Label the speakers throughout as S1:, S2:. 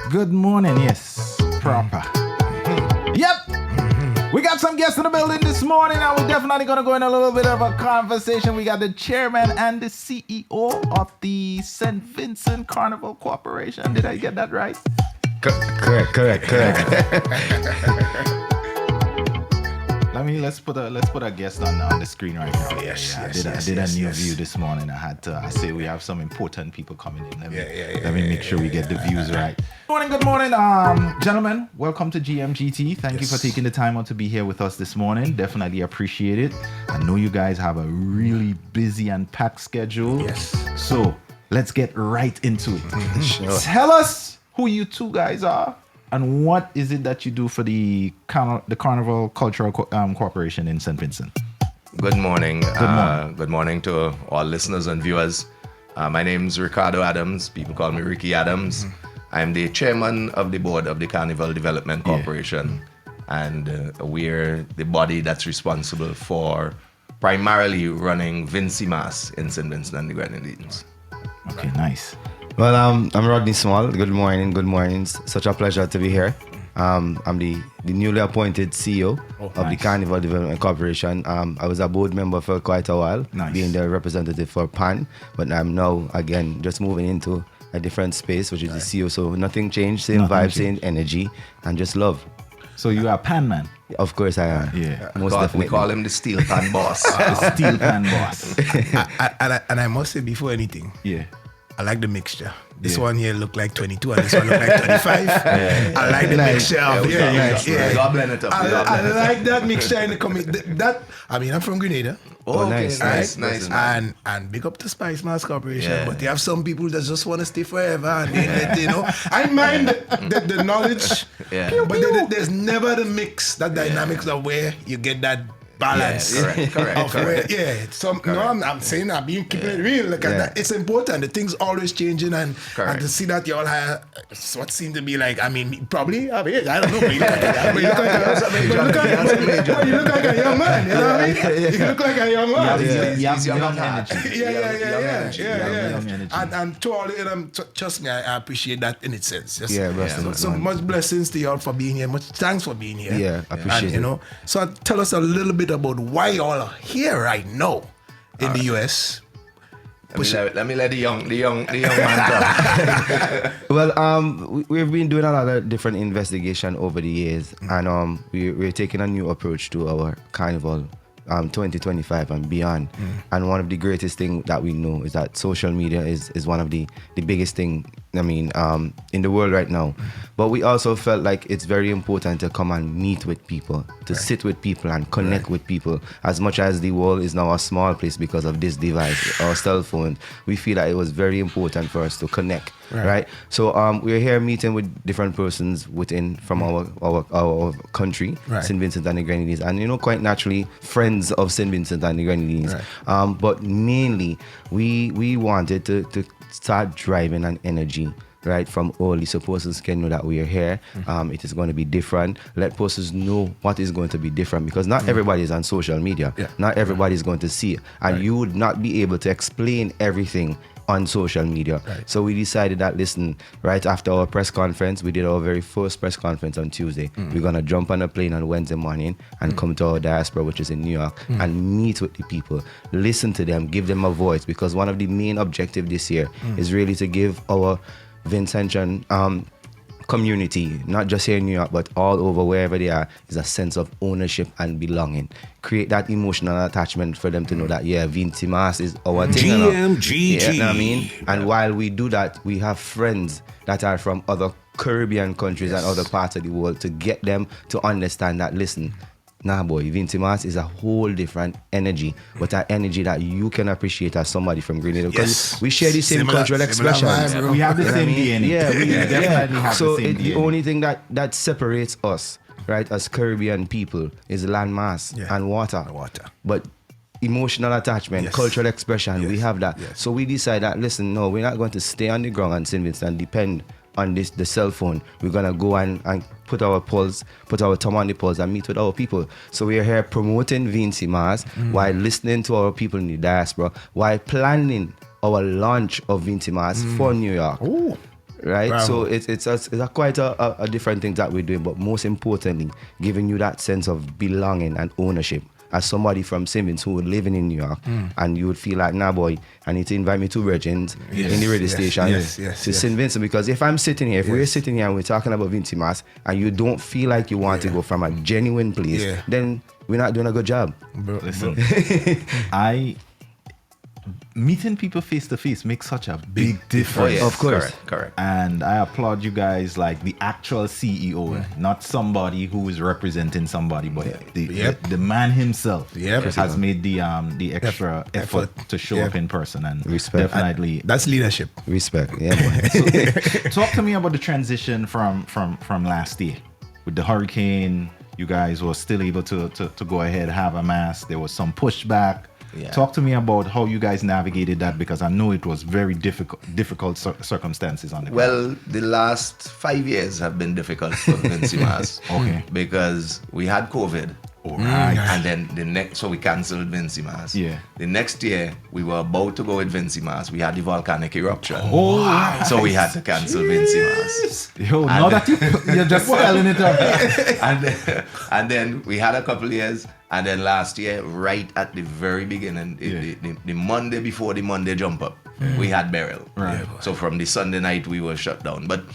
S1: Good morning, yes, proper. Yep, we got some guests in the building this morning, and we're definitely going to go in a little bit of a conversation. We got the chairman and the CEO of the St. Vincent Carnival Corporation. Did I get that right?
S2: Correct.
S1: Let's put a guest on the screen right now.
S3: Yes.
S1: I did a new view this morning. I say we have some important people coming in. Let me make sure we get the views right. Good morning, gentlemen. Welcome to GMGT. Thank you for taking the time out to be here with us this morning. Definitely appreciate it. I know you guys have a really busy and packed schedule.
S3: Yes.
S1: So let's get right into it.
S2: Sure.
S1: Tell us who you two guys are. And what is it that you do for the Carnival Cultural Corporation in St. Vincent?
S4: Good morning. Good morning to all listeners and viewers. My name is Ricardo Adams. People call me Ricky Adams. I'm the chairman of the board of the Carnival Development Corporation. And we're the body that's responsible for primarily running Vincy Mass in St. Vincent and the Grenadines.
S1: Okay, nice.
S2: Well, I'm Rodney Small. Good morning. Such a pleasure to be here. I'm the newly appointed CEO of the Carnival Development Corporation. I was a board member for quite a while, being the representative for PAN, but I'm now, again, just moving into a different space, which is the CEO. So nothing changed, same vibe, same energy, and just love.
S1: So you are a pan man?
S2: Of course I am.
S1: Yeah.
S2: Most definitely.
S4: We call him the steel pan boss.
S1: The steel pan boss.
S3: And I must say before anything,
S1: Yeah.
S3: I like the mixture. This one here look like 22 and this one look like 25. I like the mixture of
S4: God blend it up.
S3: I like that mixture in the that I'm from Grenada.
S4: Oh,
S2: nice.
S3: And big up to Spice Mass Corporation.
S4: Yeah.
S3: But you have some people that just want to stay forever and they I mind the knowledge.
S4: Yeah.
S3: But there's never the mix, that dynamics of where you get that balance.
S4: Correct.
S3: I'm saying I'm being keeping it real. That it's important. The things always changing and to see that you all have what seemed to be like, probably I don't know. You look like a young man, you know what I mean? You look like a young man.
S1: He's young energy.
S3: Yeah. And to all of them, trust me, I appreciate that in its sense.
S2: So
S3: much blessings to y'all for being here. Much thanks for being here.
S2: Yeah, I appreciate it.
S3: So tell us a little bit about why y'all are here right now in the US.
S4: Let me let the young man talk.
S2: Well, we've been doing a lot of different investigation over the years, and we're taking a new approach to our Carnival 2025 and beyond. And one of the greatest things that we know is that social media is one of the biggest thing in the world right now. But we also felt like it's very important to come and meet with people, to sit with people and connect with people. As much as the world is now a small place because of this device, our cell phone, we feel that it was very important for us to connect. Right. So we're here meeting with different persons from our country, St. Vincent and the Grenadines, and quite naturally friends of St. Vincent and the Grenadines. But mainly we wanted to start driving an energy, right, from all the persons can know that we are here. It is going to be different. Let persons know what is going to be different, because not everybody is on social media. Not everybody is going to see it, and you would not be able to explain everything on social media. So we decided that, listen, right after our press conference, we did our very first press conference on Tuesday. We're going to jump on a plane on Wednesday morning and come to our diaspora, which is in New York, and meet with the people, listen to them, give them a voice, because one of the main objectives this year is really to give our Vincentian community, not just here in New York, but all over wherever they are, is a sense of ownership and belonging. Create that emotional attachment for them to know that, Vincy Mass is our thing.
S3: GMGT.
S2: You know what I mean? And while we do that, we have friends that are from other Caribbean countries and other parts of the world to get them to understand that, listen, nah boy, Vincy Mass is a whole different energy, but an energy that you can appreciate as somebody from Grenada, because we share the same cultural expressions.
S1: We have the same DNA.
S2: Yeah, we
S1: definitely have
S2: so
S1: the same DNA.
S2: The only thing that separates us, right, as Caribbean people is land mass and water. But emotional attachment, cultural expression, we have that. So we decide that, listen, no, we're not going to stay on the ground and St. Vincent and depend on the cell phone. We're gonna go and put our thumb on the pulse and meet with our people. So we are here promoting Vincy Mass while listening to our people in the diaspora, while planning our launch of Vincy Mass for New York. right?
S3: Bravo.
S2: So it's quite a different thing that we're doing, but most importantly, giving you that sense of belonging and ownership. As somebody from Simmons who living in New York, and you would feel like, nah boy, I need to invite me to Virgins in the radio station to St. Vincent, because if I'm sitting here, if we're sitting here and we're talking about Vincy Mass, and you don't feel like you want to go from a genuine place, then we're not doing a good job.
S1: Listen, meeting people face to face makes such a big difference.
S4: Oh, yes.
S2: Of course.
S4: Correct.
S1: And I applaud you guys, like the actual CEO, not somebody who is representing somebody, but the man himself has made the extra effort to show up in person, and
S2: Respect.
S1: definitely
S3: That's leadership.
S2: Respect, yeah, boy.
S1: Talk to me about the transition from last year with the hurricane. You guys were still able to go ahead, have a mass. There was some pushback.
S4: Yeah.
S1: Talk to me about how you guys navigated that, because I know it was very difficult circumstances on the
S4: Well, the last 5 years have been difficult for Vincy Mass.
S1: Okay.
S4: Because we had COVID.
S1: Right.
S4: And then so we cancelled Vincy Mass.
S1: Yeah.
S4: The next year, we were about to go with Vincy Mass. We had the volcanic eruption.
S1: Oh,
S4: So we had to cancel Vincy Mass.
S1: Yo, now that you're just spelling it up.
S4: And then we had a couple years, and then last year, right at the very beginning, the Monday before the Monday jump up, we had burial.
S1: Right.
S4: So from the Sunday night, we were shut down. But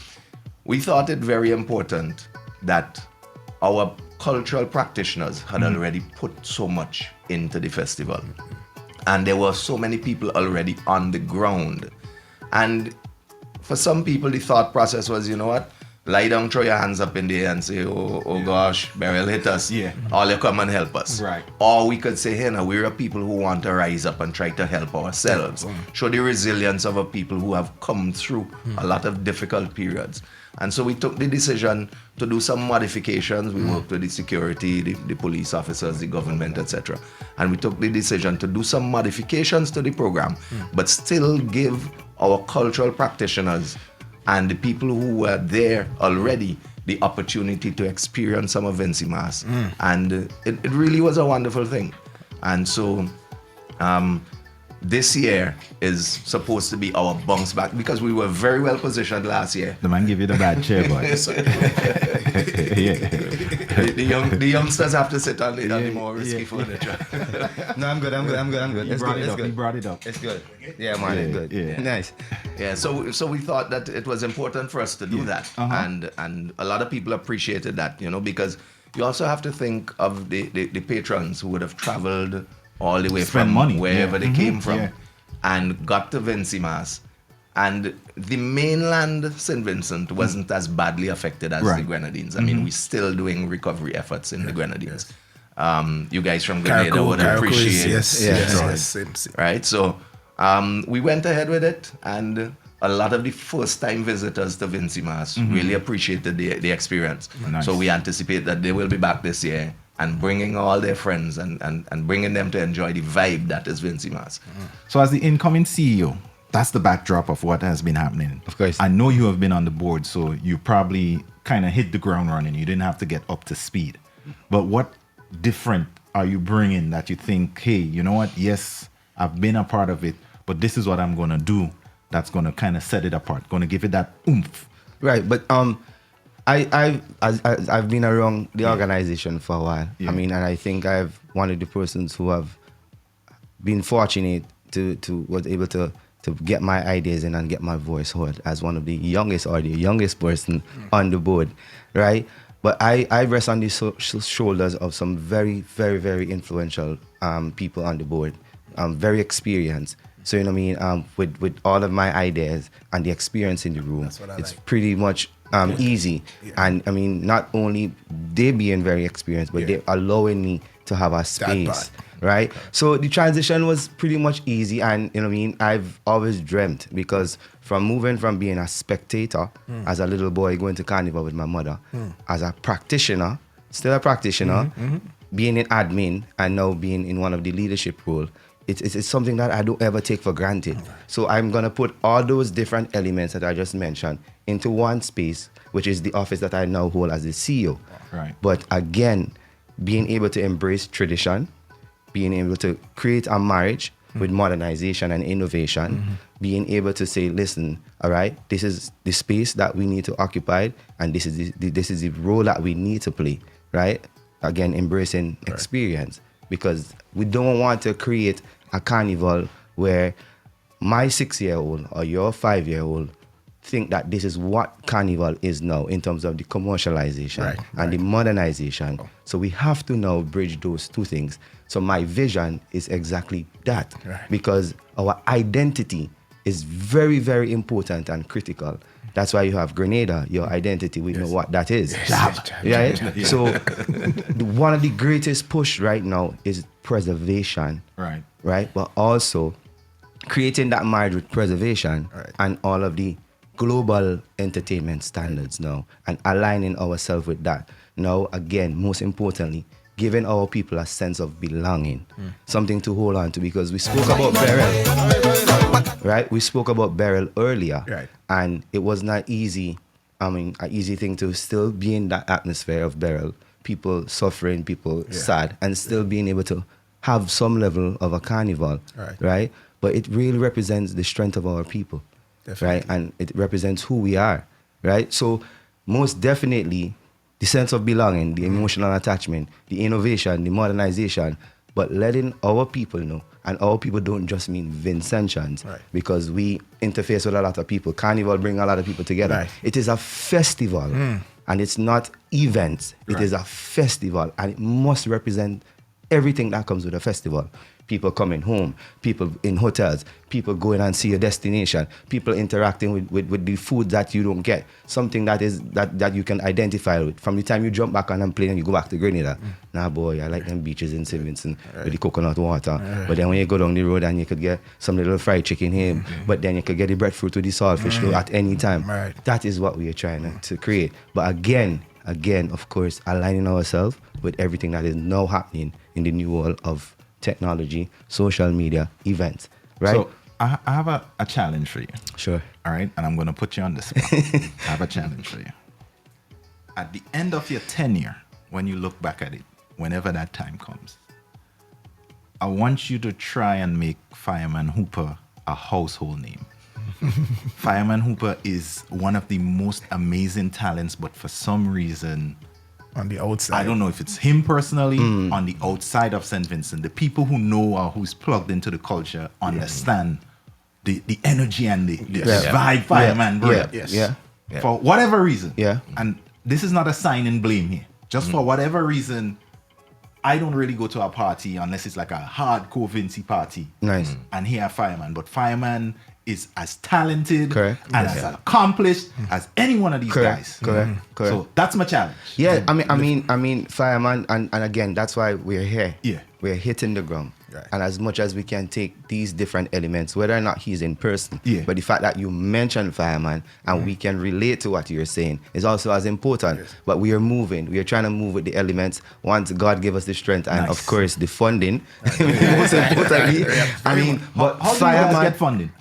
S4: we thought it very important that our cultural practitioners had already put so much into the festival. And there were so many people already on the ground. And for some people, the thought process was, you know what? Lie down, throw your hands up in the air and say, oh gosh, burial hit us.
S1: Yeah.
S4: All you come and help us.
S1: Right.
S4: Or we could say, hey, now we're a people who want to rise up and try to help ourselves. Show the resilience of a people who have come through a lot of difficult periods. And so we took the decision to do some modifications. We worked with the security, the police officers, the government, etc. And we took the decision to do some modifications to the program, but still give our cultural practitioners and the people who were there already the opportunity to experience some of Vincy Mass. And it really was a wonderful thing. And so this year is supposed to be our bounce back, because we were very well positioned last year.
S1: The man give you the bad chair, boy.
S4: The youngsters have to sit on the more risky furniture.
S2: No, I'm good.
S1: You brought it up.
S2: It's good. Yeah, man, it's good.
S1: Yeah.
S2: Nice.
S4: Yeah, so we thought that it was important for us to do that. And a lot of people appreciated that, because you also have to think of the patrons who would have traveled all the way
S1: Spend
S4: from
S1: money.
S4: wherever they came from,
S1: Yeah.
S4: and got to Vincy Mass. And the mainland St. Vincent wasn't as badly affected as the Grenadines. I mean, we're still doing recovery efforts in the Grenadines. You guys from Grenada would appreciate
S3: Yes.
S4: right? So we went ahead with it, and a lot of the first-time visitors to Vincy Mass really appreciated the experience.
S1: Nice.
S4: So we anticipate that they will be back this year and bringing all their friends and bringing them to enjoy the vibe that is Vincy Mass.
S1: So as the incoming CEO, that's the backdrop of what has been happening.
S2: Of course.
S1: I know you have been on the board, so you probably kind of hit the ground running. You didn't have to get up to speed. But what different are you bringing that you think, hey, you know what? Yes, I've been a part of it, but this is what I'm going to do that's going to kind of set it apart, going to give it that oomph.
S2: Right, but I've been around the organization for a while.
S1: Yeah.
S2: I mean, and I think I've one of the persons who have been fortunate to was able to get my ideas in and get my voice heard as one of the youngest person on the board, right? But I rest on the shoulders of some very, very, very influential people on the board, very experienced. So, you know what I mean? With all of my ideas and the experience in the room, it's pretty much easy. Yeah. And I mean, not only they being very experienced, but they're allowing me to have a space, right? So the transition was pretty much easy. And, you know what I mean? I've always dreamt, because from moving from being a spectator as a little boy going to Carnival with my mother, as a practitioner, still a practitioner, being in admin and now being in one of the leadership role, it's something that I don't ever take for granted. So I'm going to put all those different elements that I just mentioned into one space, which is the office that I now hold as the CEO.
S1: Right.
S2: But again, being able to embrace tradition, being able to create a marriage with modernization and innovation, being able to say, listen, all right, this is the space that we need to occupy, and this is the role that we need to play, right? Again, embracing experience, because we don't want to create a carnival where my 6-year-old or your 5-year-old think that this is what carnival is now in terms of the commercialization and the modernization. So we have to now bridge those two things. So my vision is exactly that, because our identity is very, very important and critical. That's why you have Grenada, your identity. We know what that is. Right? So one of the greatest push right now is preservation. Right? But also creating that marriage with preservation and all of the global entertainment standards now, and aligning ourselves with that. Now, again, most importantly, giving our people a sense of belonging, something to hold on to, because we spoke about Beryl, right? We spoke about Beryl earlier, and it was not easy. I mean, an easy thing to still be in that atmosphere of Beryl, people suffering, people sad, and still being able to have some level of a carnival, right? But it really represents the strength of our people. Right, and it represents who we are, right? So most definitely the sense of belonging, the emotional attachment, the innovation, the modernization, but letting our people know, and our people don't just mean Vincentians, because we interface with a lot of people. Carnival bring a lot of people together. It is a festival, and it's not events. It is a festival, and it must represent everything that comes with a festival. People coming home, people in hotels, people going and see a destination, people interacting with the food that you don't get, something that is that you can identify with. From the time you jump back on a plane and you go back to Grenada, nah boy, I like them beaches in St. Vincent with the coconut water. But then when you go down the road and you could get some little fried chicken here, but then you could get the breadfruit with the saltfish at any time. That is what we are trying to create. But again, of course, aligning ourselves with everything that is now happening in the new world of technology, social media, events, right?
S1: So I have a challenge for you.
S2: Sure.
S1: All right, and I'm going to put you on the spot. I have a challenge for you. At the end of your tenure, when you look back at it, whenever that time comes, I want you to try and make Fireman Hooper a household name. Fireman Hooper is one of the most amazing talents, but for some reason,
S3: on the outside,
S1: I don't know if it's him personally, on the outside of St. Vincent, the people who know or who's plugged into the culture understand the energy and the vibe Fireman brings. For whatever reason. And this is not a sign and blame here. Just for whatever reason, I don't really go to a party unless it's like a hardcore Vincy party. And here Fireman. But Fireman is as talented and as accomplished as any one of these guys.
S2: Correct.
S1: So that's my challenge.
S2: Yeah, I mean, Fireman, and again, that's why we're here. We're hitting the ground. And as much as we can take these different elements, whether or not he's in person, but the fact that you mentioned Fireman and we can relate to what you're saying is also as important. But we are moving. We are trying to move with the elements once God gave us the strength and, of course, the funding. Most importantly, I mean, but
S1: how do you
S2: Fireman
S1: guys get funding?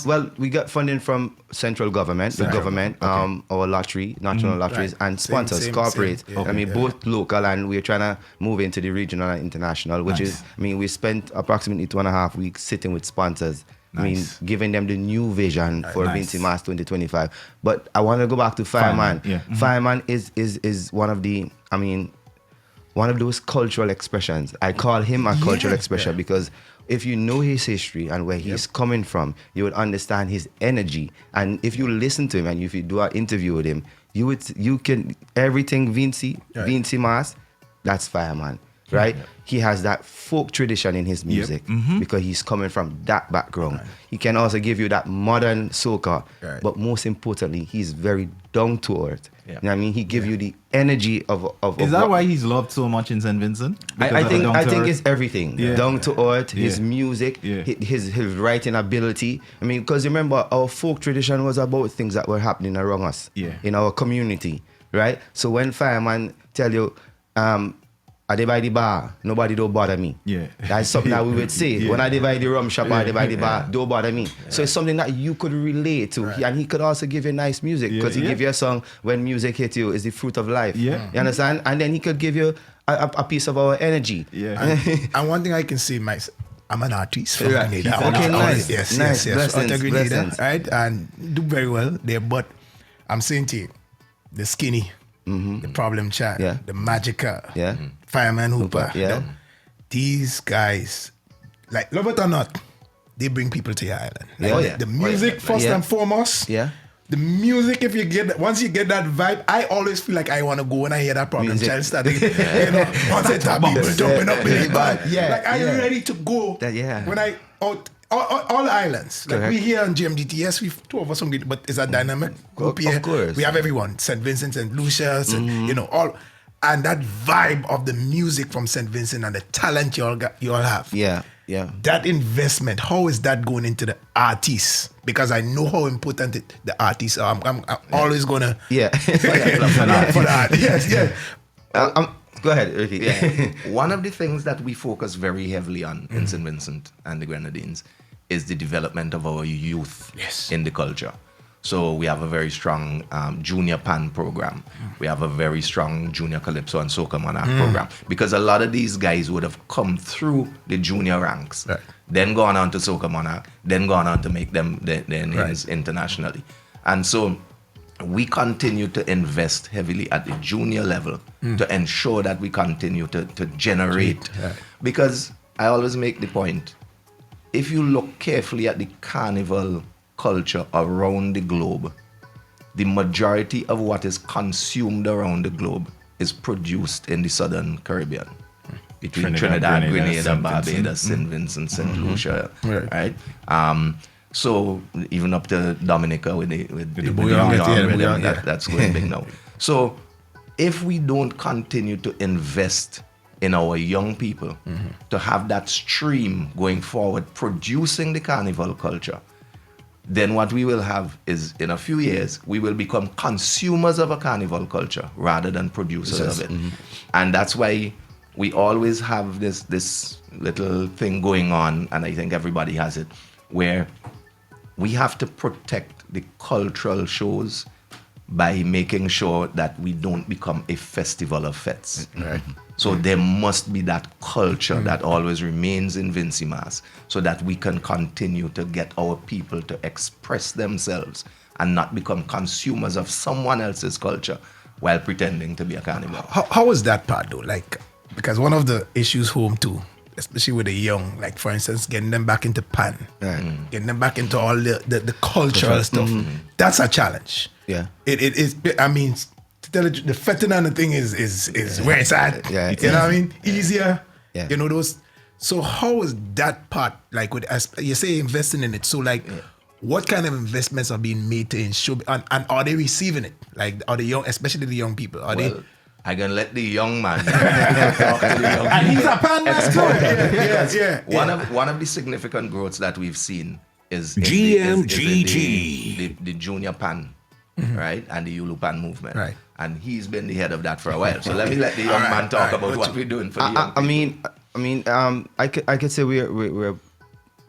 S2: Well, we got funding from central government, the government, our lottery, national lotteries, and sponsors, corporate. I mean, both local, and we're trying to move into the regional and international, which is, I mean, we spent approximately 2.5 weeks sitting with sponsors. I mean, giving them the new vision for Vincy Mass 2025. But I want to go back to Fireman. Fireman is one of the, I mean, one of those cultural expressions. I call him a cultural expression because if you know his history and where he's coming from, you would understand his energy. And if you listen to him and if you do an interview with him, you can everything Vincy Mass, that's Fireman. Right? He has that folk tradition in his music because he's coming from that background. He can also give you that modern soca, but most importantly, he's very down to earth. You know what I mean? He gives you the energy of
S1: Is that why he's loved so much in St. Vincent?
S2: I think it's everything. Down to earth, his music, his writing ability. I mean, because remember, our folk tradition was about things that were happening around us in our community, right? So when Fireman tell you, I dey by the bar, nobody don't bother me. That's something that we would say. When I dey by the rum shop, I dey by the bar, don't bother me. So it's something that you could relate to. And he could also give you nice music because he give you a song, When Music Hit You, is the fruit of life. You understand? And then he could give you a piece of our energy.
S3: And one thing I can say, Mike, I'm an artist from
S2: Right.
S3: Grenada.
S2: Okay, nice.
S3: Yes,
S2: Nice.
S3: yes. Out of
S2: Blessings,
S3: Grenada,
S2: blessings.
S3: right? And do very well there. But I'm saying to you, the Skinny, the Problem Child,
S2: Yeah.
S3: the Magica,
S2: Yeah.
S3: Fireman Hooper.
S2: Yeah.
S3: These guys, like, love it or not, they bring people to your island. Like,
S2: Oh, yeah.
S3: The music, first
S2: Yeah.
S3: and foremost.
S2: Yeah.
S3: The music, if you get once you get that vibe, I always feel like I want to go when I hear that Problem
S2: Music.
S3: Child starting. Once I tap people jumping up in the vibe.
S2: Yeah,
S3: Like I'm
S2: yeah.
S3: ready to go. When I out all the islands. Like
S2: Correct.
S3: we here on GMGT, yes, we two of us from but it's a dynamic group here.
S2: Of course.
S3: We have everyone, St. Vincent, St. Lucia, all, and that vibe of the music from St. Vincent and the talent you all have.
S2: Yeah. Yeah.
S3: That investment, how is that going into the artists? Because I know how important the artists are. I'm always gonna
S2: Yeah.
S3: for the art. Yes, yes.
S2: Go ahead, Ricky.
S4: Yeah. One of the things that we focus very heavily on in St. Vincent and the Grenadines is the development of our youth in the culture. So we have a very strong junior pan program. We have a very strong junior calypso and soca monarch program, because a lot of these guys would have come through the junior ranks, then gone on to soca monarch, then gone on to make them their names internationally. And so we continue to invest heavily at the junior level to ensure that we continue to generate. Because I always make the point, if you look carefully at the carnival culture around the globe, the majority of what is consumed around the globe is produced in the Southern Caribbean, between Trinidad, Grenada, Barbados, St. Vincent, St. Lucia, right? So even up to Dominica with the bouillon rhythm, that's going big now. So if we don't continue to invest in our young people to have that stream going forward, producing the carnival culture, then what we will have is, in a few years, we will become consumers of a carnival culture rather than producers of it. And that's why we always have this little thing going on, and I think everybody has it, where we have to protect the cultural shows by making sure that we don't become a festival of fetes. So there must be that culture that always remains in Vincy Mass, so that we can continue to get our people to express themselves and not become consumers of someone else's culture while pretending to be a carnival.
S3: How is that part though? Like, because one of the issues home too, especially with the young, like for instance, getting them back into pan, getting them back into all the cultural stuff, that's a challenge.
S2: Yeah.
S3: It is, I mean, to tell you, the fetting thing is where it's at.
S2: Yeah,
S3: you know what I mean? Easier.
S2: Yeah.
S3: You know, those. So how is that part, like with, as you say, investing in it? So like, what kind of investments are being made to ensure, and are they receiving it? Like, are the young, especially the young people, are they?
S4: I can let the young man talk to the young
S1: And he's a pan master.
S4: One of the significant growths that we've seen is
S5: GMGT.
S4: the junior pan, right, and the Yulu pan movement,
S3: Right.
S4: and he's been the head of that for a while. So let me let the young man talk about what we're doing for the young people.
S2: I could say we're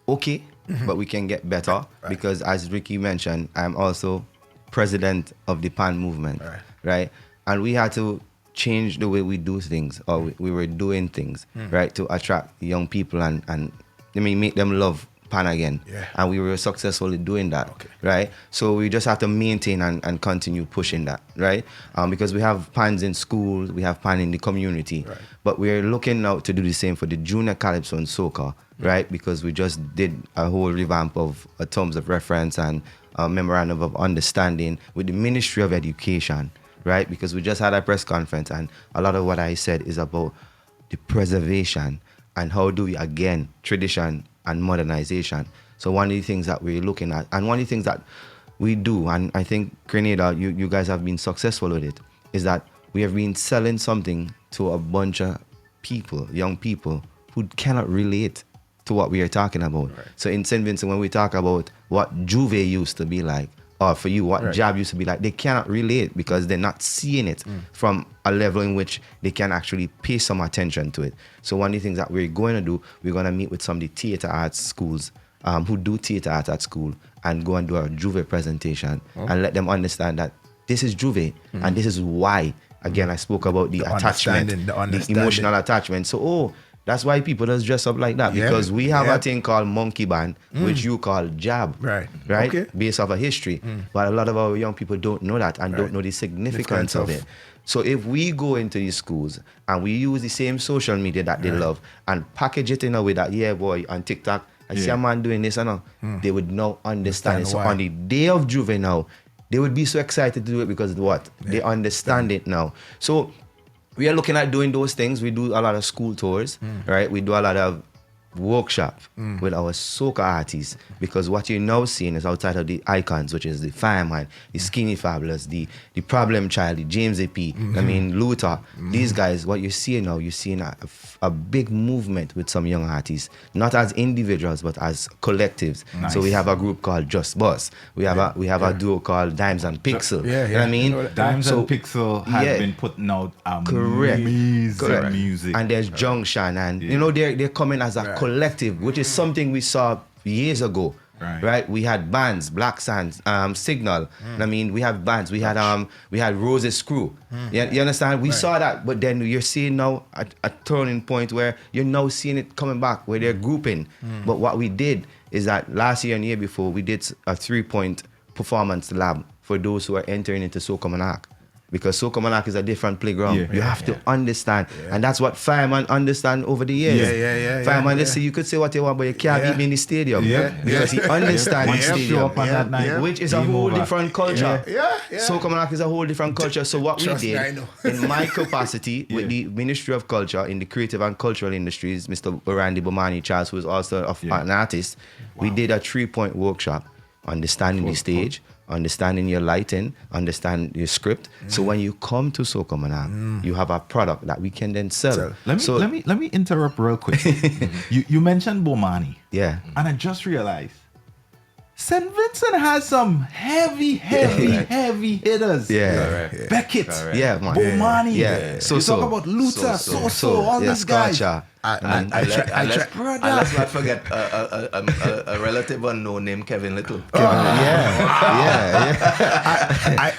S2: okay, but we can get better because, as Ricky mentioned, I'm also president of the pan movement, right? And we had to change the way we do things, or we were doing things, right, to attract young people and make them love pan again. And we were successful in doing that, right? So we just have to maintain and continue pushing that, right? Because we have pans in schools, we have pan in the community, but we're looking now to do the same for the junior calypso and soca, right? Because we just did a whole revamp of terms of reference and a memorandum of understanding with the Ministry of Education, right? Because we just had a press conference, and a lot of what I said is about the preservation and how do we, again, tradition and modernization. So one of the things that we're looking at, and one of the things that we do, and I think Grenada, you guys have been successful with it, is that we have been selling something to a bunch of people, young people, who cannot relate to what we are talking about. So in St. Vincent, when we talk about what Juve used to be like, or for you, what Jab used to be like, they cannot relate because they're not seeing it from a level in which they can actually pay some attention to it. So one of the things that we're going to do, we're going to meet with some of the theater arts schools who do theater arts at school and go and do a Juve presentation and let them understand that this is Juve and this is why. Again, I spoke about the attachment, the emotional attachment. So, That's why people just dress up like that, because we have a thing called monkey band, which you call jab, right? Okay. Based off of history. But a lot of our young people don't know that and don't know the significance of it. So if we go into these schools and we use the same social media that they love and package it in a way that, boy, on TikTok, I see a man doing this and they would now understand it. So on the day of Juvenile, they would be so excited to do it because what? They understand it now. So we are looking at doing those things. We do a lot of school tours, right? We do a lot of workshop with our soca artists, because what you're now seeing is outside of the icons, which is the Fireman, the Skinny Fabulous, the Problem Child, the James AP, I mean Luther, these guys, what you're seeing now, you're seeing a big movement with some young artists, not as individuals but as collectives. So we have a group called Just Boss. We have a duo called Dimes and Pixel. You know what I mean?
S1: Dimes and Pixel have been putting out amazing music.
S2: And there's Junction, and you know they're coming as a collective, which is something we saw years ago. Right? We had bands, Black Sands, Signal. I mean, we have bands. We had Rose's Crew. You understand? We saw that, but then you're seeing now a turning point where you're now seeing it coming back, where they're grouping. But what we did is that last year and the year before, we did a 3-point performance lab for those who are entering into Soca Monarch. Because Soca Monarch is a different playground. You have to understand. And that's what Fireman understand over the years. Fireman, let's say you could say what you want, but you can't beat me in the stadium. Because he understands the stadium. Which is a whole different culture. Soca Monarch is a whole different culture. So what we did, in my capacity with the Ministry of Culture in the creative and cultural industries, Mr. Randy Bomani Charles, who is also an artist, we did a 3-point workshop, understanding the stage, understanding your lighting, understand your script. So when you come to Soca Monarch, you have a product that we can then sell.
S1: Let me interrupt real quick. You mentioned Bomani.
S2: Yeah.
S1: And I just realized St. Vincent has some heavy hitters. Beckett.
S2: Man.
S1: Bomani. So talk about Luther, all these guys.
S4: And let's not forget a relative unknown named Kevin Little.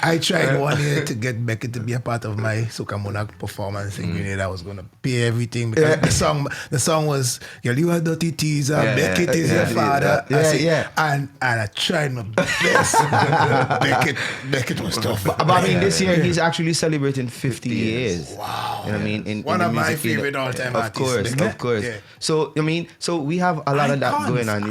S3: I tried one year to get Beckett to be a part of my Soca Monarch performance in Grenada. I was going to pay everything because the song was, "Girl, you a dirty teaser, Beckett is your father." And I tried my best. Beckett was tough.
S2: But I mean, this year he's actually celebrating 50 years.
S3: Wow.
S2: You know what I mean?
S3: One of my favorite all-time artists.
S2: Of course. So I mean, so we have a lot of that going on.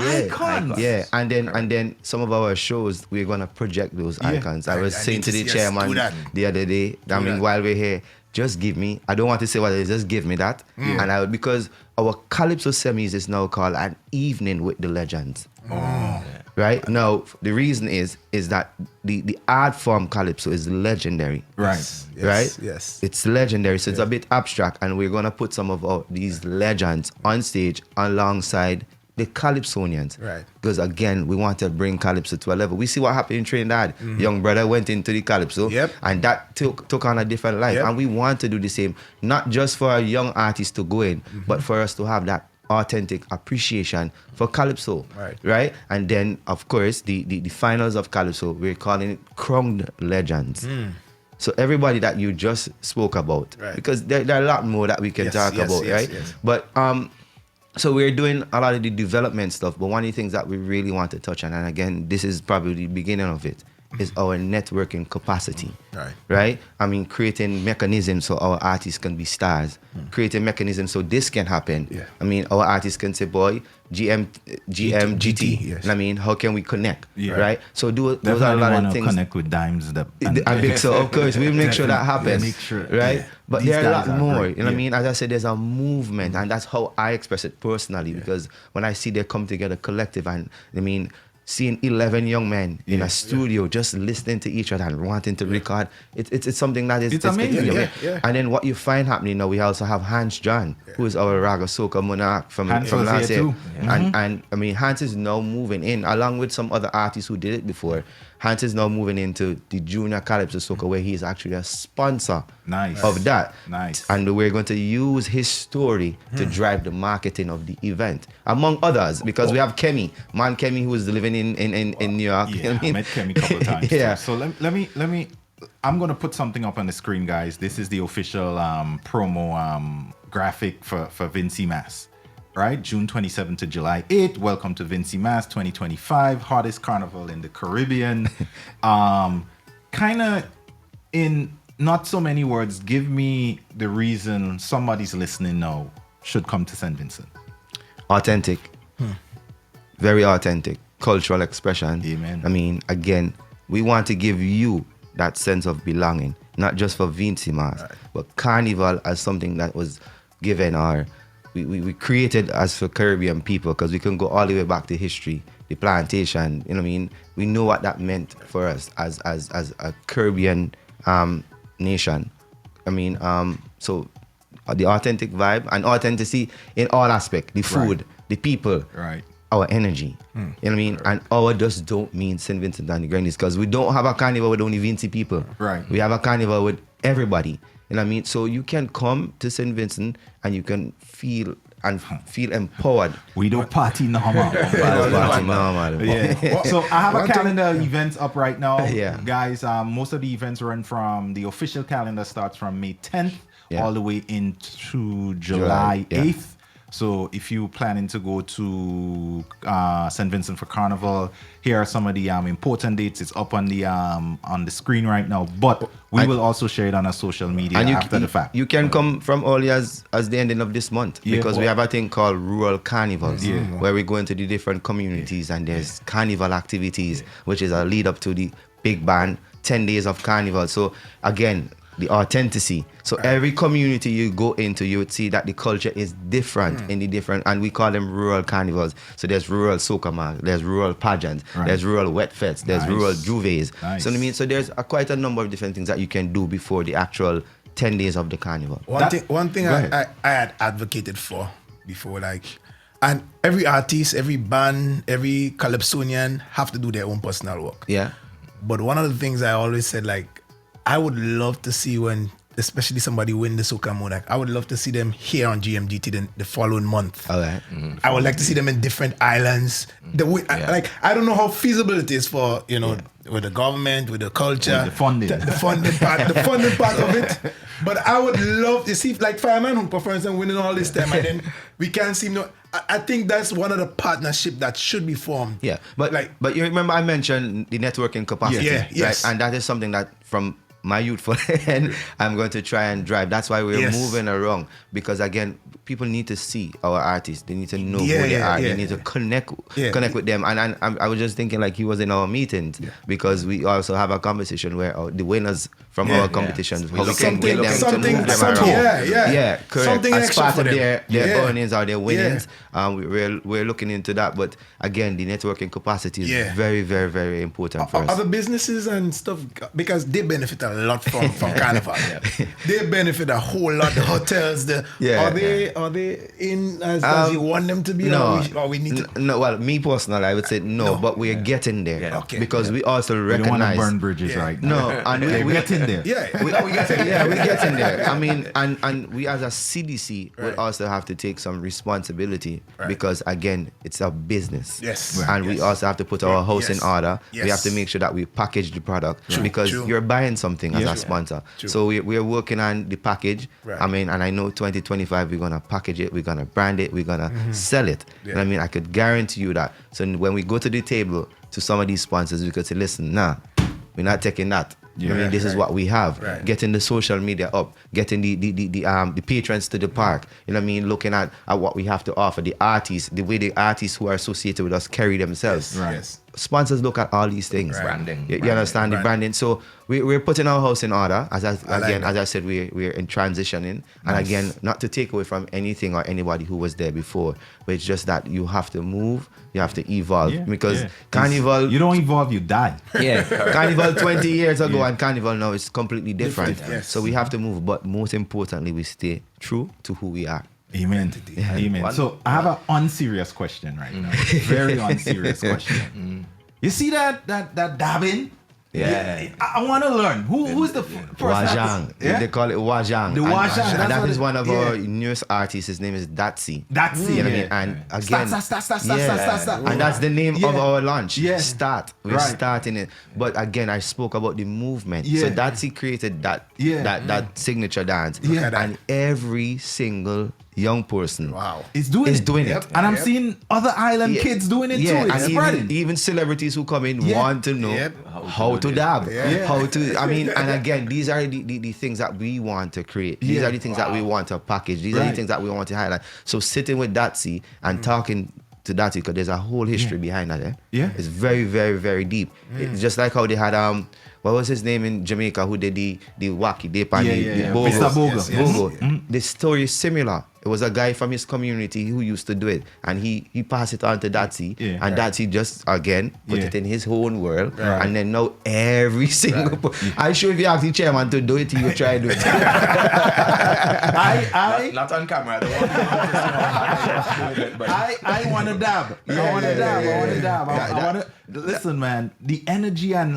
S2: And then some of our shows we're gonna project those icons. I was saying to the chairman the other day, while we're here, just give me, I don't want to say what it is, just give me that. And because our Calypso semis is now called An Evening with the Legends. Right? Now, the reason is that the art form Calypso is legendary. Right?
S3: Yes.
S2: It's legendary, so it's a bit abstract, and we're going to put some of these legends on stage alongside the Calypsonians.
S3: Right.
S2: Because again, we want to bring Calypso to a level. We see what happened in Trinidad. Young brother went into the Calypso, and that took on a different life. And we want to do the same, not just for a young artist to go in, but for us to have that authentic appreciation for Calypso, right? And then, of course, the finals of Calypso, we're calling it Crowned Legends. So everybody that you just spoke about, because there are a lot more that we can talk about, right? But so we're doing a lot of the development stuff, but one of the things that we really want to touch on, and again, this is probably the beginning of it, is our networking capacity, right? I mean, creating mechanisms so our artists can be stars, creating mechanisms so this can happen. I mean, our artists can say, boy, GMGT. I mean, how can we connect, right? So those are a lot of things.
S1: Connect with Dimes.
S2: I think so, of course. We'll make sure that happens, right? But there are a lot more,
S1: great.
S2: You know what I mean? As I said, there's a movement, and that's how I express it personally, because when I see they come together collective, and I mean, seeing 11 young men in a studio just listening to each other and wanting to record, it's something that is
S1: it's amazing.
S2: And then what you find happening now, we also have Hans John, who is our Raga Soca Monarch from last year. And I mean, Hans is now moving in, along with some other artists who did it before. Hans is now moving into the Junior Calypso Soca, where he's actually a sponsor of that. And we're going to use his story to drive the marketing of the event, among others, because we have Kemi, who is living in New York.
S1: I met Kemi a couple of times. So let me I'm going to put something up on the screen, guys. This is the official promo graphic for Vincy Mass, right? June 27th to July 8th. Welcome to Vincy Mass 2025, hottest carnival in the Caribbean. Kind of in not so many words, give me the reason somebody's listening now should come to St. Vincent.
S2: Authentic. Very authentic. Cultural expression.
S1: Amen.
S2: I mean, again, we want to give you that sense of belonging, not just for Vincy Mass, but Carnival as something that was given or we created as for Caribbean people, because we can go all the way back to history, the plantation, you know what I mean? We know what that meant for us as a Caribbean nation. I mean, so the authentic vibe and authenticity in all aspects, the food, the people, our energy. You know what I mean? And our just don't mean St. Vincent and the Grenadines, because we don't have a carnival with only Vincy people. We have a carnival with everybody. You know what I mean? So you can come to St. Vincent and you can feel empowered.
S1: We don't party normal.
S2: Yeah.
S1: So I have a calendar of events up right now.
S2: Yeah.
S1: Guys, most of the events run from, the official calendar starts from May 10th all the way into July 8th. So if you're planning to go to St. Vincent for Carnival, here are some of the important dates. It's up on the screen right now, but we will also share it on our social media after the fact.
S2: You can come from early as the ending of this month, because we have a thing called Rural Carnivals, where we go into the different communities and there's carnival activities, which is a lead up to the big band, 10 days of carnival. So again, the authenticity. So every community you go into, you would see that the culture is different in the different, and we call them rural carnivals. So there's rural soca mark, there's rural pageants, there's rural wet fets, there's rural juves. So I mean, so there's quite a number of different things that you can do before the actual 10 days of the carnival.
S3: One thing I had advocated for before, like, and every artist, every band, every calypsonian have to do their own personal work.
S2: Yeah.
S3: But one of the things I always said, like, I would love to see when, especially somebody win the Soca Modak, I would love to see them here on GMGT the following month.
S2: All right.
S3: I would like to see them in different islands. I don't know how feasible it is for, with the government, with the culture,
S1: with the funding,
S3: the funding part of it. But I would love to see, like, Fireman Hooper, for instance, winning all this time, and then we can't seem to. I think that's one of the partnership that should be formed.
S2: Yeah, but you remember I mentioned the networking capacity,
S3: yes.
S2: And that is something that from my youthful end, I'm going to try and drive. That's why we're moving around, because again, people need to see our artists. They need to know who they are. They need to connect with them. And I was just thinking, like, he was in our meetings, because we also have a conversation where the winners from our competitions, how we can get them to move them around. Correct.
S3: Something
S2: as
S3: extra
S2: part
S3: for
S2: of
S3: them.
S2: their earnings or their winnings. We're looking into that. But again, the networking capacity is very, very, very important for us.
S3: Other businesses and stuff, because they benefit a lot from Carnival. They benefit a whole lot. The hotels, are they in as you want them to be?
S2: No,
S3: or we need to.
S2: No. Well, me personally, I would say no, but we are getting there because we also
S1: We don't want to
S2: recognize.
S1: burn bridges right now.
S2: No, and we're getting there. We're getting there. I mean, and we as a CDC will also have to take some responsibility, because again, it's a business. And we also have to put our house in order. We have to make sure that we package the product, because you're buying something as a sponsor. So we're working on the package. I mean, and I know 2025 we're gonna package it, we're gonna brand it, we're gonna sell it. And I mean, I could guarantee you that. So when we go to the table to some of these sponsors, we could say, listen, we're not taking that. I mean, this is what we have. Getting the social media up, getting the patrons to the park. You know what I mean? Looking at what we have to offer, the artists, the way the artists who are associated with us carry themselves. Sponsors look at all these things.
S4: Branding.
S2: You understand the branding. So we're putting our house in order. As I said, we're in transitioning. And again, not to take away from anything or anybody who was there before, but it's just that you have to move, you have to evolve. Because Carnival...
S1: You don't evolve, you die.
S2: Carnival 20 years ago and Carnival now is completely different. So we have to move. But most importantly, we stay true to who we are.
S1: Amen. Amen. So I have an unserious question right now. Very unserious question. You see that dabbing?
S4: Yeah.
S1: I want to learn. Who's the person?
S2: Wajang.
S1: Yeah?
S2: They call it Wajang.
S1: The Wajang.
S2: And that is one of our
S1: yeah.
S2: newest artists. His name is Datsy.
S1: Datsy.
S2: You know
S1: Yeah.
S2: what I mean? And again,
S1: Start.
S2: and that's the name of our launch.
S1: Yeah.
S2: Start. We're
S1: Right.
S2: starting it. But again, I spoke about the movement.
S1: Yeah.
S2: So Datsy created that signature dance.
S1: Yeah.
S2: And every single young person
S1: Is doing it.
S2: Yep.
S1: And I'm seeing other island kids doing it too. It's
S2: and
S1: spreading.
S2: even celebrities who come in want to know how to dab, how to. I mean, and again, these are the things that we want to create. These are the things that we want to package. These are the things that we want to highlight. So sitting with Datsy and talking to Datsy, because there's a whole history behind that.
S1: Yeah,
S2: it's very, very, very deep. It's just like how they had what was his name in Jamaica who did the wacky dip and the bogo.
S1: Mr. Bogo.
S2: Bogo. The story is similar. It was a guy from his community who used to do it, and he passed it on to Datsy, and Datsy just again put it in his own world, and then now every single. I'm sure if you ask the chairman to do it, he will try to do it.
S4: Not on camera.
S1: I want to dab. I want to dab. I want to listen, man. The energy and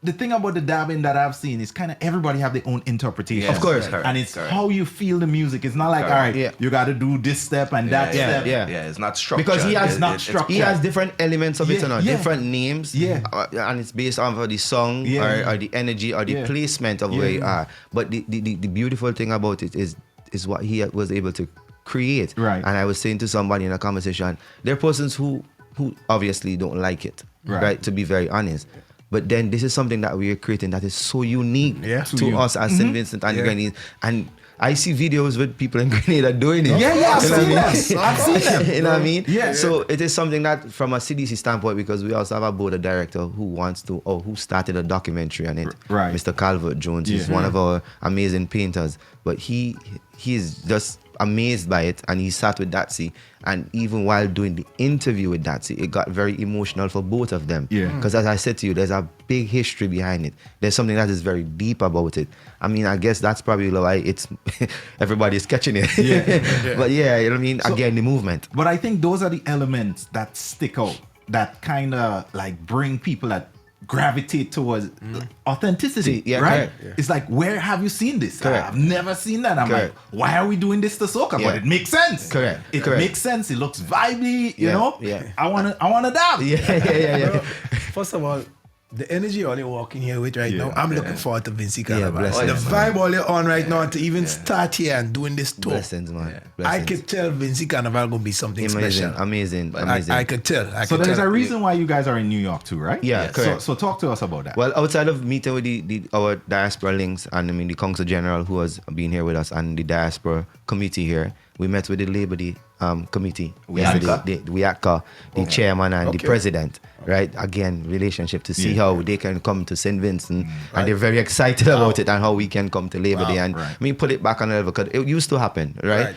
S1: the thing about the dabbing that I've seen is kind of everybody have their own interpretation.
S2: Of course.
S1: And it's how you feel the music. It's not like, all right, you got to do this step and that step.
S2: Yeah,
S4: it's not structured.
S2: Because he has
S1: structured.
S2: He has different elements of it, different names.
S1: Yeah.
S2: And it's based on the song or the energy or the placement of where you are. But the beautiful thing about it is what he was able to create.
S1: Right.
S2: And I was saying to somebody in a conversation, there are persons who obviously don't like it, right? To be very honest. But then this is something that we are creating that is so unique to us as St. Vincent and Grenada. And I see videos with people in Grenada doing it.
S1: I've seen them.
S2: You know what I mean?
S1: Yeah.
S2: So it is something that from a CDC standpoint, because we also have a board of director who started a documentary on it.
S1: Right.
S2: Mr. Calvert Jones. He's one of our amazing painters. But he is just amazed by it, and he sat with Datsy, and even while doing the interview with Datsy, it got very emotional for both of them. Because as I said to you, there's a big history behind it. There's something that is very deep about it. I mean, I guess that's probably why it's everybody's catching it. But you know what I mean? So, again, the movement.
S1: But I think those are the elements that stick out, that kind of bring people that gravitate towards authenticity, right? It's like, where have you seen this? I've never seen that. I'm like, why are we doing this to soca? But it makes sense. It makes sense. It looks vibey, you know? I wanna dab.
S3: First of all, the energy all you're walking here with now, I'm looking forward to Vincy Carnival.
S2: The
S3: vibe all you're on right now to even start here and doing this tour.
S2: Blessings, man.
S3: I could tell Vincy Carnival gonna be something special.
S2: Amazing.
S3: I could tell.
S1: So there's a reason why you guys are in New York too, right?
S2: Yeah, correct.
S1: So talk to us about that.
S2: Well, outside of meeting with our diaspora links, and I mean the Consul General who has been here with us, and the diaspora committee here, we met with the Labor Day committee. The chairman and the president. Right, again, relationship to see how they can come to St. Vincent, and they're very excited about it, and how we can come to Labor Day. And I mean, put it back on the level, because it used to happen, right?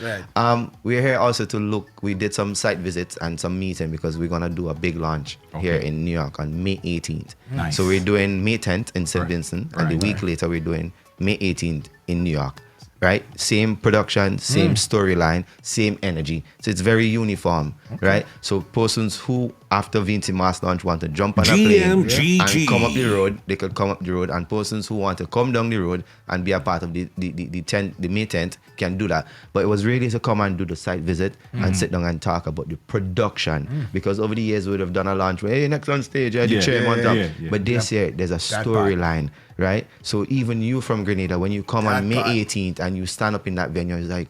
S2: We're here also to look. We did some site visits and some meeting, because we're gonna do a big launch here in New York on May 18th.
S1: Nice.
S2: So we're doing May 10th in St. Vincent, and the week later we're doing May 18th in New York. Right, same production, same storyline, same energy. So it's very uniform, right? So persons who after Vincy Mass Launch want to jump on a plane and come up the road, they could come up the road, and persons who want to come down the road and be a part of the May 10th can do that. But it was really to come and do the site visit and sit down and talk about the production, because over the years we would have done a launch where, hey, next on stage, the chairman but this year there's a storyline. Right? So even you from Grenada, when you come on May 18th and you stand up in that venue, it's like,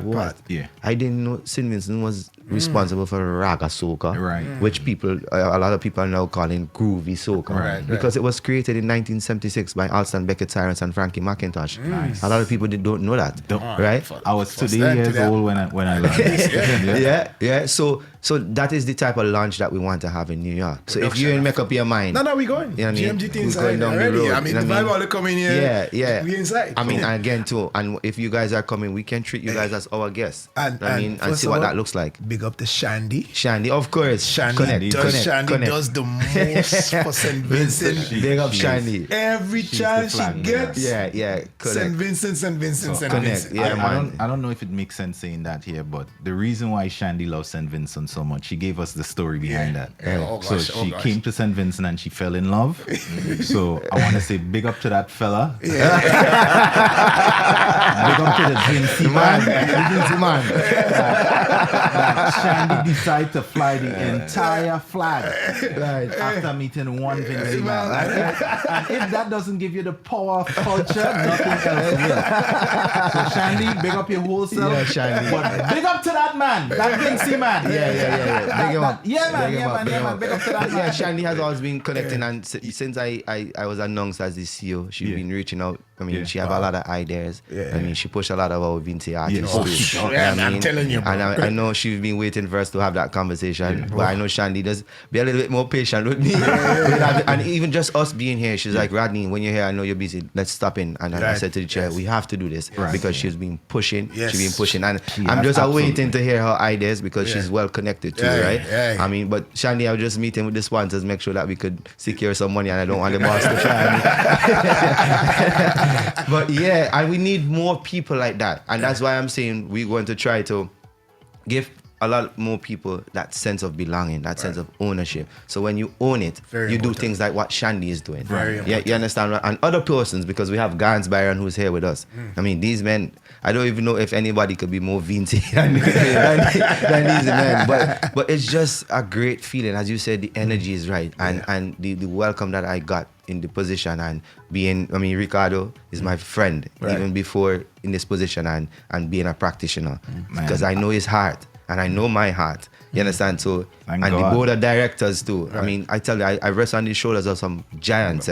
S2: what? I didn't know St. Vincent was responsible for raga soca, which a lot of people are now calling groovy soca, because it was created in 1976 by Alston Beckett Cyrus and Frankie McIntosh. A lot of people don't know that, right?
S1: I was 2 years old when I learned.
S2: So that is the type of launch that we want to have in New York. So if you make up your mind,
S3: we going.
S2: You know what I mean?
S3: GMGT inside already. I mean, the vibe all coming here. We inside.
S2: I mean, again too, and if you guys are coming, we can treat you guys as our guests. And see what that looks like.
S3: big up to Shandy.
S2: Shandy, of course.
S3: Shandy does the most for St. Vincent.
S2: Big up Shandy.
S3: Every chance she gets.
S2: Yeah,
S3: St.
S2: correct.
S3: Vincent, St. Vincent, St.
S2: Connect.
S3: Vincent.
S2: Yeah, man.
S1: I don't know if it makes sense saying that here, but the reason why Shandy loves St. Vincent so much, she gave us the story behind that.
S3: Yeah. Oh,
S1: So
S3: gosh,
S1: she came to St. Vincent and she fell in love. So I want to say big up to that fella. Big up to the Vincy man. That Shandy decided to fly the entire flag after meeting one Vincy man. And if that doesn't give you the power of culture, nothing else will. So Shandy, big up your whole self.
S2: Yeah, Shandy.
S1: But big up to that man, that Vincy man.
S2: Yeah. Big him up.
S1: Yeah, man.
S2: Big
S1: Big up to that man.
S2: Yeah, Shandy has always been connecting, and since I was announced as the CEO, she's been reaching out. I mean, she have a lot of ideas. I mean, she pushed a lot of our Vincy artists too.
S3: I'm telling you, bro.
S2: And I know she's been waiting for us to have that conversation. But I know Shandy does be a little bit more patient with me. And even just us being here, she's like, Rodney, when you're here, I know you're busy. Let's stop in. And I said to the chair, we have to do this because she's been pushing.
S3: Yes.
S2: She's been pushing. And I'm just waiting to hear her ideas because she's well connected too, right? I mean, but Shandy, I was just meeting with the sponsors, make sure that we could secure some money, and I don't want the boss to try me. But yeah, and we need more people like that. And that's why I'm saying we're going to try to give a lot more people that sense of belonging, that sense of ownership. So when you own it, you do things like what Shandy is doing. Yeah, you understand? And other persons, because we have Gans Byron who's here with us. I mean, these men, I don't even know if anybody could be more Vincy than these men. But it's just a great feeling. As you said, the energy is right. And the welcome that I got in the position, and being, I mean, Ricardo is my friend, even before in this position and being a practitioner. Because I know his heart. And I know my heart. You understand? So,
S1: Thank
S2: and
S1: God.
S2: the board of directors too. I mean, I tell you, I rest on the shoulders of some giants.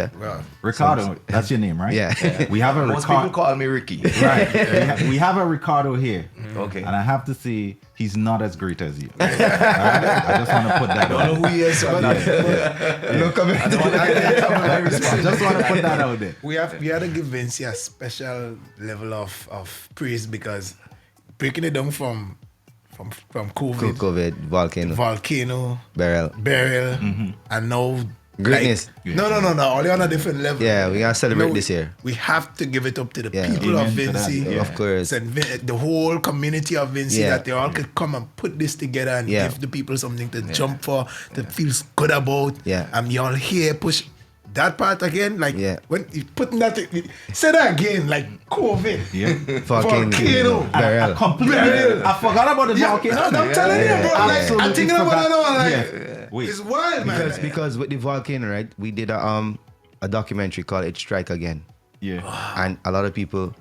S1: Ricardo, that's your name, right?
S2: Yeah.
S1: We have a
S4: Most people
S1: Ricardo.
S4: call me Ricky.
S1: Right. We have a Ricardo here.
S4: Okay.
S1: And I have to say, he's not as great as you. Right? I just want to put that
S4: I don't know
S1: out.
S4: who he is, so I'm not.
S2: No comment.
S1: I just want to put that out there.
S3: We had to give Vincy a special level of praise, because breaking it down from
S2: COVID,
S3: volcano,
S2: burial.
S3: and now
S2: Greatness.
S3: Like, no, only on a different level.
S2: Yeah, we gotta celebrate this year.
S3: We have to give it up to the
S2: Yeah.
S3: people of
S1: Amen to that,
S3: Vincy.
S1: yeah.
S2: Of course.
S3: The whole community of Vincy,
S2: Yeah.
S3: that they all could come and put this together and
S2: Yeah.
S3: give the people something to jump for, that feels good about.
S2: Yeah.
S3: And y'all here push that part again, like when you putting that, say that again, like COVID.
S1: Yeah.
S3: Volcano.
S2: Burial.
S1: Completely. I forgot about the volcano.
S3: I'm telling you, bro. Like,
S1: Absolutely
S3: I'm thinking about
S1: forgot.
S3: another one. Like,
S1: Wait.
S3: it's wild, man.
S2: Because with the volcano, right, we did a documentary called It Strike Again.
S1: Yeah.
S2: And a lot of people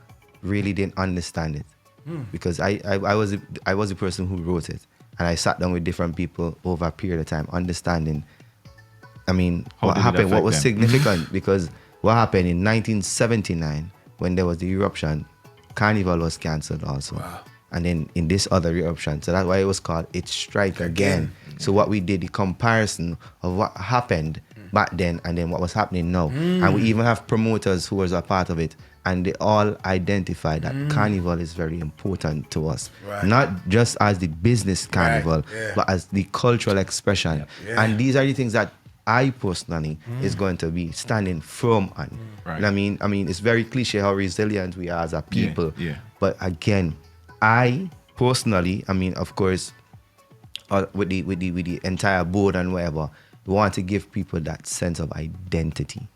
S2: really didn't understand it. Because I was the person who wrote it. And I sat down with different people over a period of time, understanding, I mean,
S1: How
S2: what
S1: did it
S2: happened, what
S1: affect
S2: was
S1: them?
S2: significant. Because what happened in 1979, when there was the eruption, Carnival was cancelled also.
S3: Wow.
S2: And then in this other eruption, so that's why it was called It Strike Again. So what we did, the comparison of what happened back then and then what was happening now. And we even have promoters who was a part of it. And they all identified that Carnival is very important to us.
S3: Right.
S2: Not just as the business Carnival, but as the cultural expression.
S3: Yeah.
S2: And these are the things that I personally is going to be standing firm on.
S1: Right.
S2: And I mean, it's very cliche how resilient we are as a people.
S1: yeah.
S2: But again, I personally, I mean, of course, with the entire board and whatever, we want to give people that sense of identity.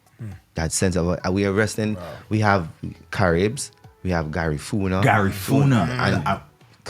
S2: That sense of, we are resting. We have Caribs, we have Gary Funa.
S1: And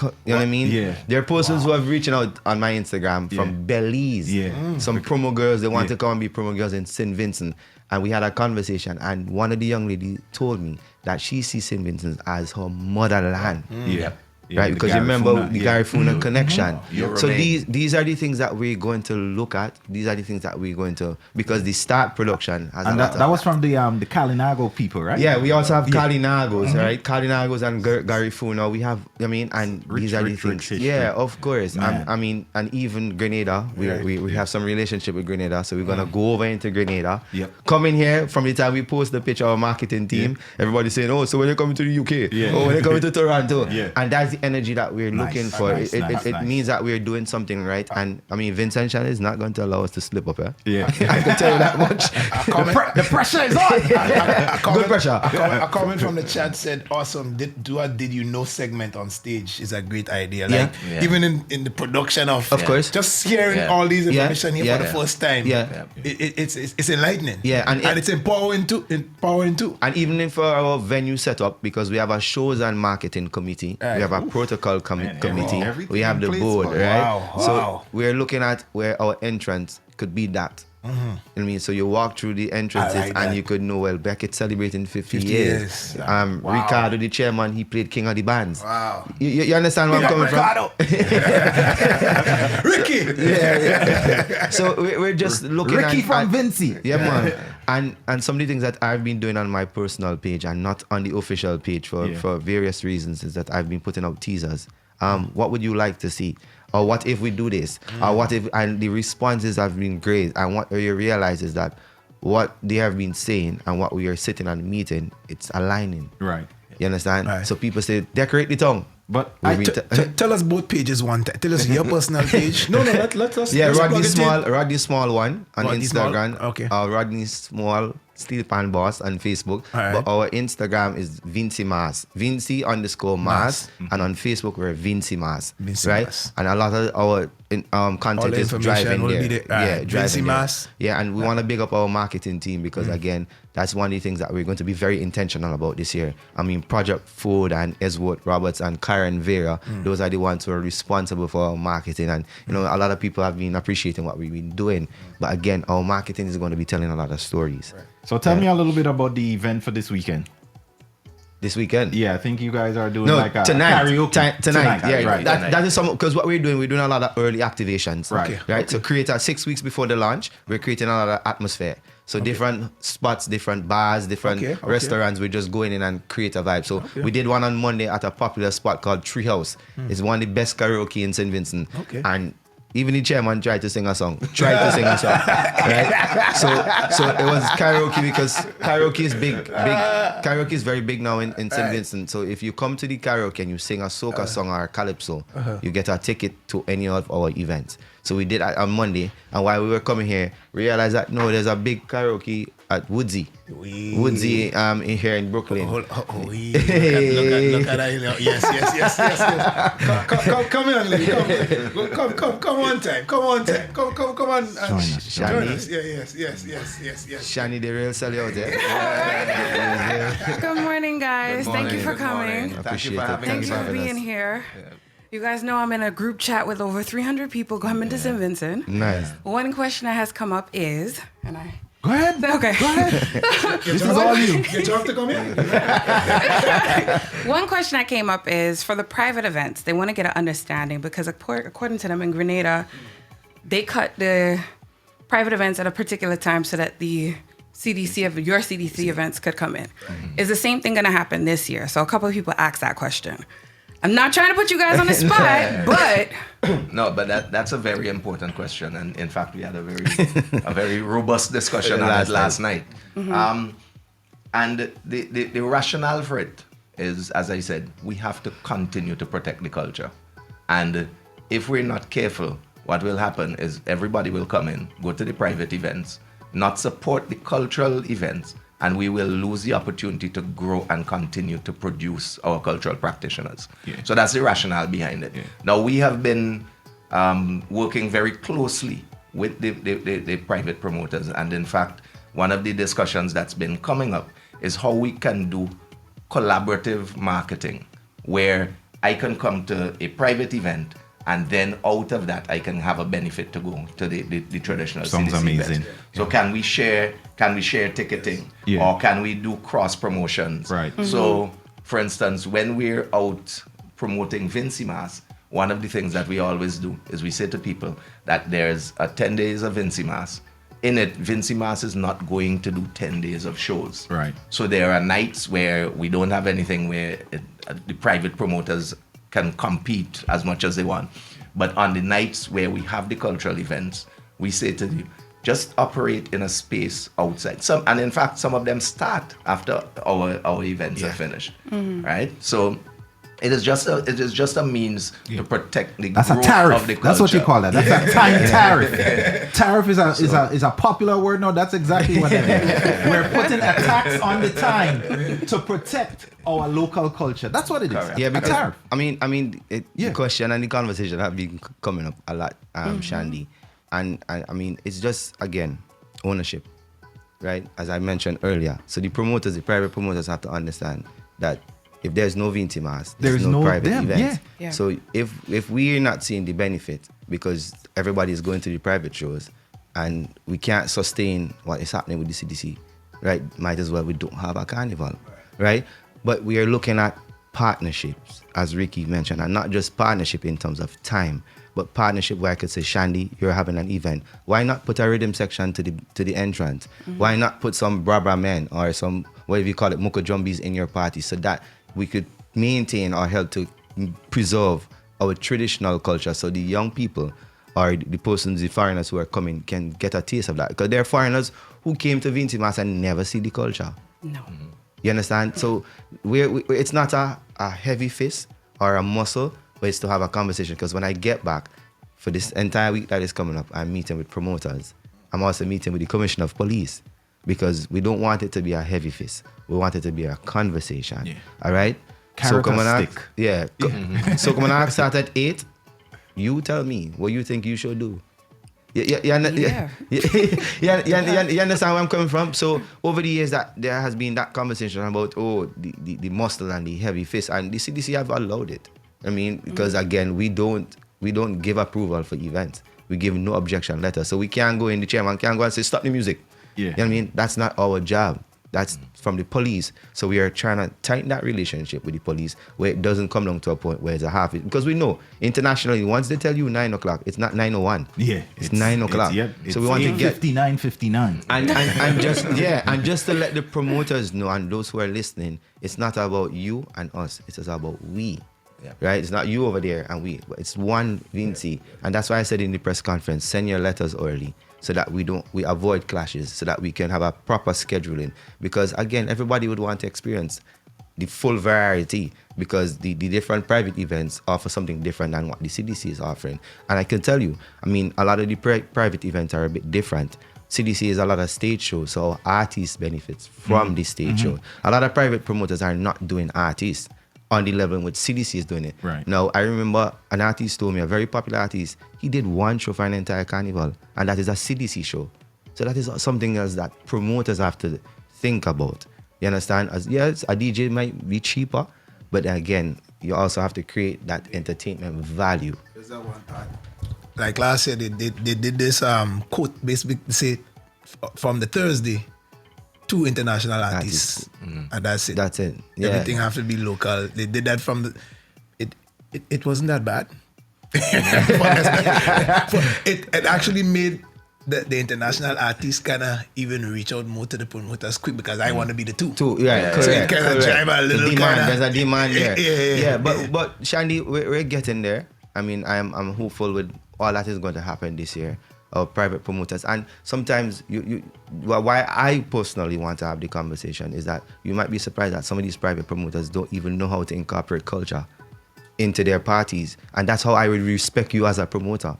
S2: You know what I mean?
S1: Yeah.
S2: There are persons who have reached out on my Instagram from Belize.
S1: Yeah.
S2: Some promo girls, they want to come and be promo girls in St. Vincent. And we had a conversation, and one of the young ladies told me that she sees St. Vincent as her motherland.
S1: yeah.
S2: Right, because you remember the Gary Funa connection.
S4: You
S2: So
S4: remain.
S2: these are the things that we're going to look at. These are the things that we're going to, because the start production has
S1: And
S2: a lot
S1: that was from the Kalinago people, right?
S2: yeah, we also have Kalinagos, right? Kalinagos and Gary Funa. We have, I mean, and these are the things.
S1: rich
S2: Yeah, of course.
S1: Man.
S2: I mean, and even Grenada, we have some relationship with Grenada, so we're gonna go over into Grenada.
S1: Yep.
S2: Come in here from the time we post the picture of our marketing team. Everybody saying, "Oh, so when you're coming to the UK?
S1: Yeah.
S2: Oh, when you're coming to Toronto?"
S1: Yeah.
S2: And that's the energy that we're looking for. It means that we're doing something right. And I mean, Vince and Shannon is not going to allow us to slip up.
S1: Yeah.
S2: I can tell you that much.
S1: The pressure is on.
S2: Good pressure.
S3: A comment from the chat said, awesome. Did you know segment on stage is a great idea. Like, even in the production of
S2: course,
S3: just hearing all these information here for the first time. It's enlightening.
S2: Yeah, and
S3: it's empowering too.
S2: And even for our venue setup, because we have a shows and marketing committee, we have a protocol committee, we have the board, right?
S3: Wow.
S2: So we're looking at where our entrance could be that. I mean, so you walk through the entrances and you could know, well, Beckett's celebrating 50 years. Ricardo, the chairman, he played King of the Bands.
S3: Wow.
S2: You understand where I'm coming
S3: Ricardo.
S2: from?
S3: Ricky.
S2: Yeah. So we're just looking
S1: Ricky
S2: at
S1: from Vincy.
S2: Yeah, man. And some of the things that I've been doing on my personal page and not on the official page for various reasons is that I've been putting out teasers. What would you like to see? Or what if we do this? Or what if, and the responses have been great. And what you realize is that what they have been saying and what we are sitting and meeting, it's aligning.
S1: Right.
S2: You understand?
S3: Right.
S2: So people say, decorate the tongue.
S1: But
S3: tell us both pages one time. Tell us your personal page. No, let us.
S2: Yeah,
S3: let's
S2: Rodney Small one on
S3: Rodney
S2: Instagram.
S3: Small, okay.
S2: Rodney Small Steel Pan Boss on Facebook.
S3: Right.
S2: But our Instagram is Vincy Mas. Vincy_Mas. And on Facebook we're Vincy Mas. Right?
S3: Mas.
S2: And a lot of our content is driving
S3: will
S2: there.
S3: be there.
S2: Yeah,
S3: Vincy
S2: driving
S3: Mas.
S2: there. Yeah, and we want to big up our marketing team because again, that's one of the things that we're going to be very intentional about this year. I mean, Project Food and Eswood Roberts and Karen Vera, those are the ones who are responsible for our marketing. And, you know, a lot of people have been appreciating what we've been doing. But again, our marketing is going to be telling a lot of stories.
S3: Right.
S1: So tell me a little bit about the event for this weekend.
S2: This weekend?
S1: Yeah, I think you guys are doing
S2: tonight.
S1: karaoke.
S2: Tonight. Yeah,
S1: right.
S2: That is some, because what we're doing a lot of early activations.
S1: Right.
S2: Right. So create 6 weeks before the launch, we're creating a lot of atmosphere. So different spots, different bars, different restaurants, we're just going in and create a vibe. So we did one on Monday at a popular spot called Treehouse. It's one of the best karaoke in St. Vincent.
S3: Okay.
S2: And even the chairman tried to sing a song. Right? So it was karaoke because karaoke is big. Karaoke is very big now in St. Vincent. So if you come to the karaoke and you sing a soca song or a calypso, you get a ticket to any of our events. So we did that on Monday, and while we were coming here, we realized that there's a big karaoke at Woodsy. Woodsy in here in Brooklyn.
S3: Look at that. Yes. Come on, lady. Come on time. Come on. Join us. Yes.
S2: Shani, the real sell you out there.
S6: Good morning, guys. Thank you for coming.
S2: Appreciate it.
S6: Thank you for being here. You guys know I'm in a group chat with over 300 people coming to St. Vincent.
S2: Nice.
S6: One question that has come up is,
S1: Go ahead.
S6: Okay.
S1: Go ahead. This is all you.
S3: Get you off to come here.
S6: One question that came up is for the private events, they want to get an understanding because according to them in Grenada, they cut the private events at a particular time so that the your CDC events could come in. Is the same thing going to happen this year? So a couple of people asked that question. I'm not trying to put you guys on the spot, but
S4: no, but that's a very important question, and in fact, we had a very robust discussion on it last night. And the rationale for it is, as I said, we have to continue to protect the culture, and if we're not careful, what will happen is everybody will come in, go to the private events, not support the cultural events, and we will lose the opportunity to grow and continue to produce our cultural practitioners. So that's the rationale behind it. Now, we have been working very closely with the private promoters, and in fact, one of the discussions that's been coming up is how we can do collaborative marketing, where I can come to a private event and then out of that I can have a benefit to go to the traditional
S1: Sounds
S4: CDC
S1: amazing.
S4: events. So can we share ticketing, or can we do cross promotions?
S1: Right.
S4: So for instance, when we're out promoting Vincy Mas, one of the things that we always do is we say to people that there's 10 days of Vincy Mas. In it, Vincy Mas is not going to do 10 days of shows.
S1: Right.
S4: So there are nights where we don't have anything where the private promoters can compete as much as they want. But on the nights where we have the cultural events, we say to you, just operate in a space outside. And in fact, some of them start after our events are finished, right? So It is just a means to protect the
S1: That's a
S4: growth
S1: tariff.
S4: of the culture.
S1: That's what you call that. That's a time tariff. Tariff is a popular word. No, that's exactly what it is. We're putting a tax on the time to protect our local culture. That's what it is.
S2: Yeah,
S1: a
S2: because
S1: tariff.
S2: The question and the conversation have been coming up a lot, Shandy, and I mean, it's just again ownership, right? As I mentioned earlier, so the private promoters have to understand that if there's no Vincy Mass, there's no private event.
S6: Yeah.
S2: So if we're not seeing the benefit because everybody is going to the private shows and we can't sustain what is happening with the CDC, right? Might as well we don't have a carnival, right? But we are looking at partnerships, as Ricky mentioned, and not just partnership in terms of time, but partnership where I could say, Shandy, you're having an event. Why not put a rhythm section to the entrance? Why not put some Brabra men or some, whatever you call it, Muka Jumbies in your party so that we could maintain or help to preserve our traditional culture so the young people or the foreigners who are coming can get a taste of that. Because there are foreigners who came to Vincy Mass and never see the culture.
S6: No.
S2: You understand? So it's not a heavy fist or a muscle, but it's to have a conversation. Because when I get back for this entire week that is coming up, I'm meeting with promoters. I'm also meeting with the Commissioner of Police because we don't want it to be a heavy fist. We want it to be a conversation. Yeah. All right?
S1: Carrot and stick.
S2: So come on, I start at 8. You tell me what you think you should do. You understand where I'm coming from? So over the years that there has been that conversation about the muscle and the heavy fist, and the CDC have allowed it. I mean, because again, we don't give approval for events. We give no objection letter. So we can't go in, the chairman can't go and say stop the music. Yeah. You know what I mean? That's not our job. That's from the police. So we are trying to tighten that relationship with the police where it doesn't come down to a point where it's a half. Because we know internationally, once they tell you 9 o'clock, it's not 9:01.
S1: Yeah.
S2: It's 9 o'clock.
S1: So we want to get 59:59.
S2: And just to let the promoters know and those who are listening, it's not about you and us. It's just about we. Yeah. Right? It's not you over there and we. But it's one Vincy. And that's why I said in the press conference, send your letters early, so that we avoid clashes, so that we can have a proper scheduling. Because again, everybody would want to experience the full variety, because the different private events offer something different than what the CDC is offering. And I can tell you, I mean, a lot of the private events are a bit different. CDC is a lot of stage shows, so artists benefits from the stage show. A lot of private promoters are not doing artists on the level in which CDC is doing it.
S1: Right.
S2: Now, I remember an artist told me, a very popular artist, he did one show for an entire carnival, and that is a CDC show. So that is something else that promoters have to think about. You understand? Yes, a DJ might be cheaper, but again, you also have to create that entertainment value.
S3: There's that one part. Like last year, they did this quote, basically say from the Thursday, 2 international artists, and that's it.
S2: That's it. Yeah.
S3: Everything have to be local. They did that from the. It wasn't that bad. it actually made the international artists kind of even reach out more to the promoters quick, because I want to be the two.
S2: Correct.
S3: So it kind of drive a little
S2: demand. There's a demand there.
S3: Yeah.
S2: But Shandy, we're getting there. I mean, I'm hopeful with all that is going to happen this year. Our private promoters, and sometimes why I personally want to have the conversation is that you might be surprised that some of these private promoters don't even know how to incorporate culture into their parties, and that's how I would respect you as a promoter.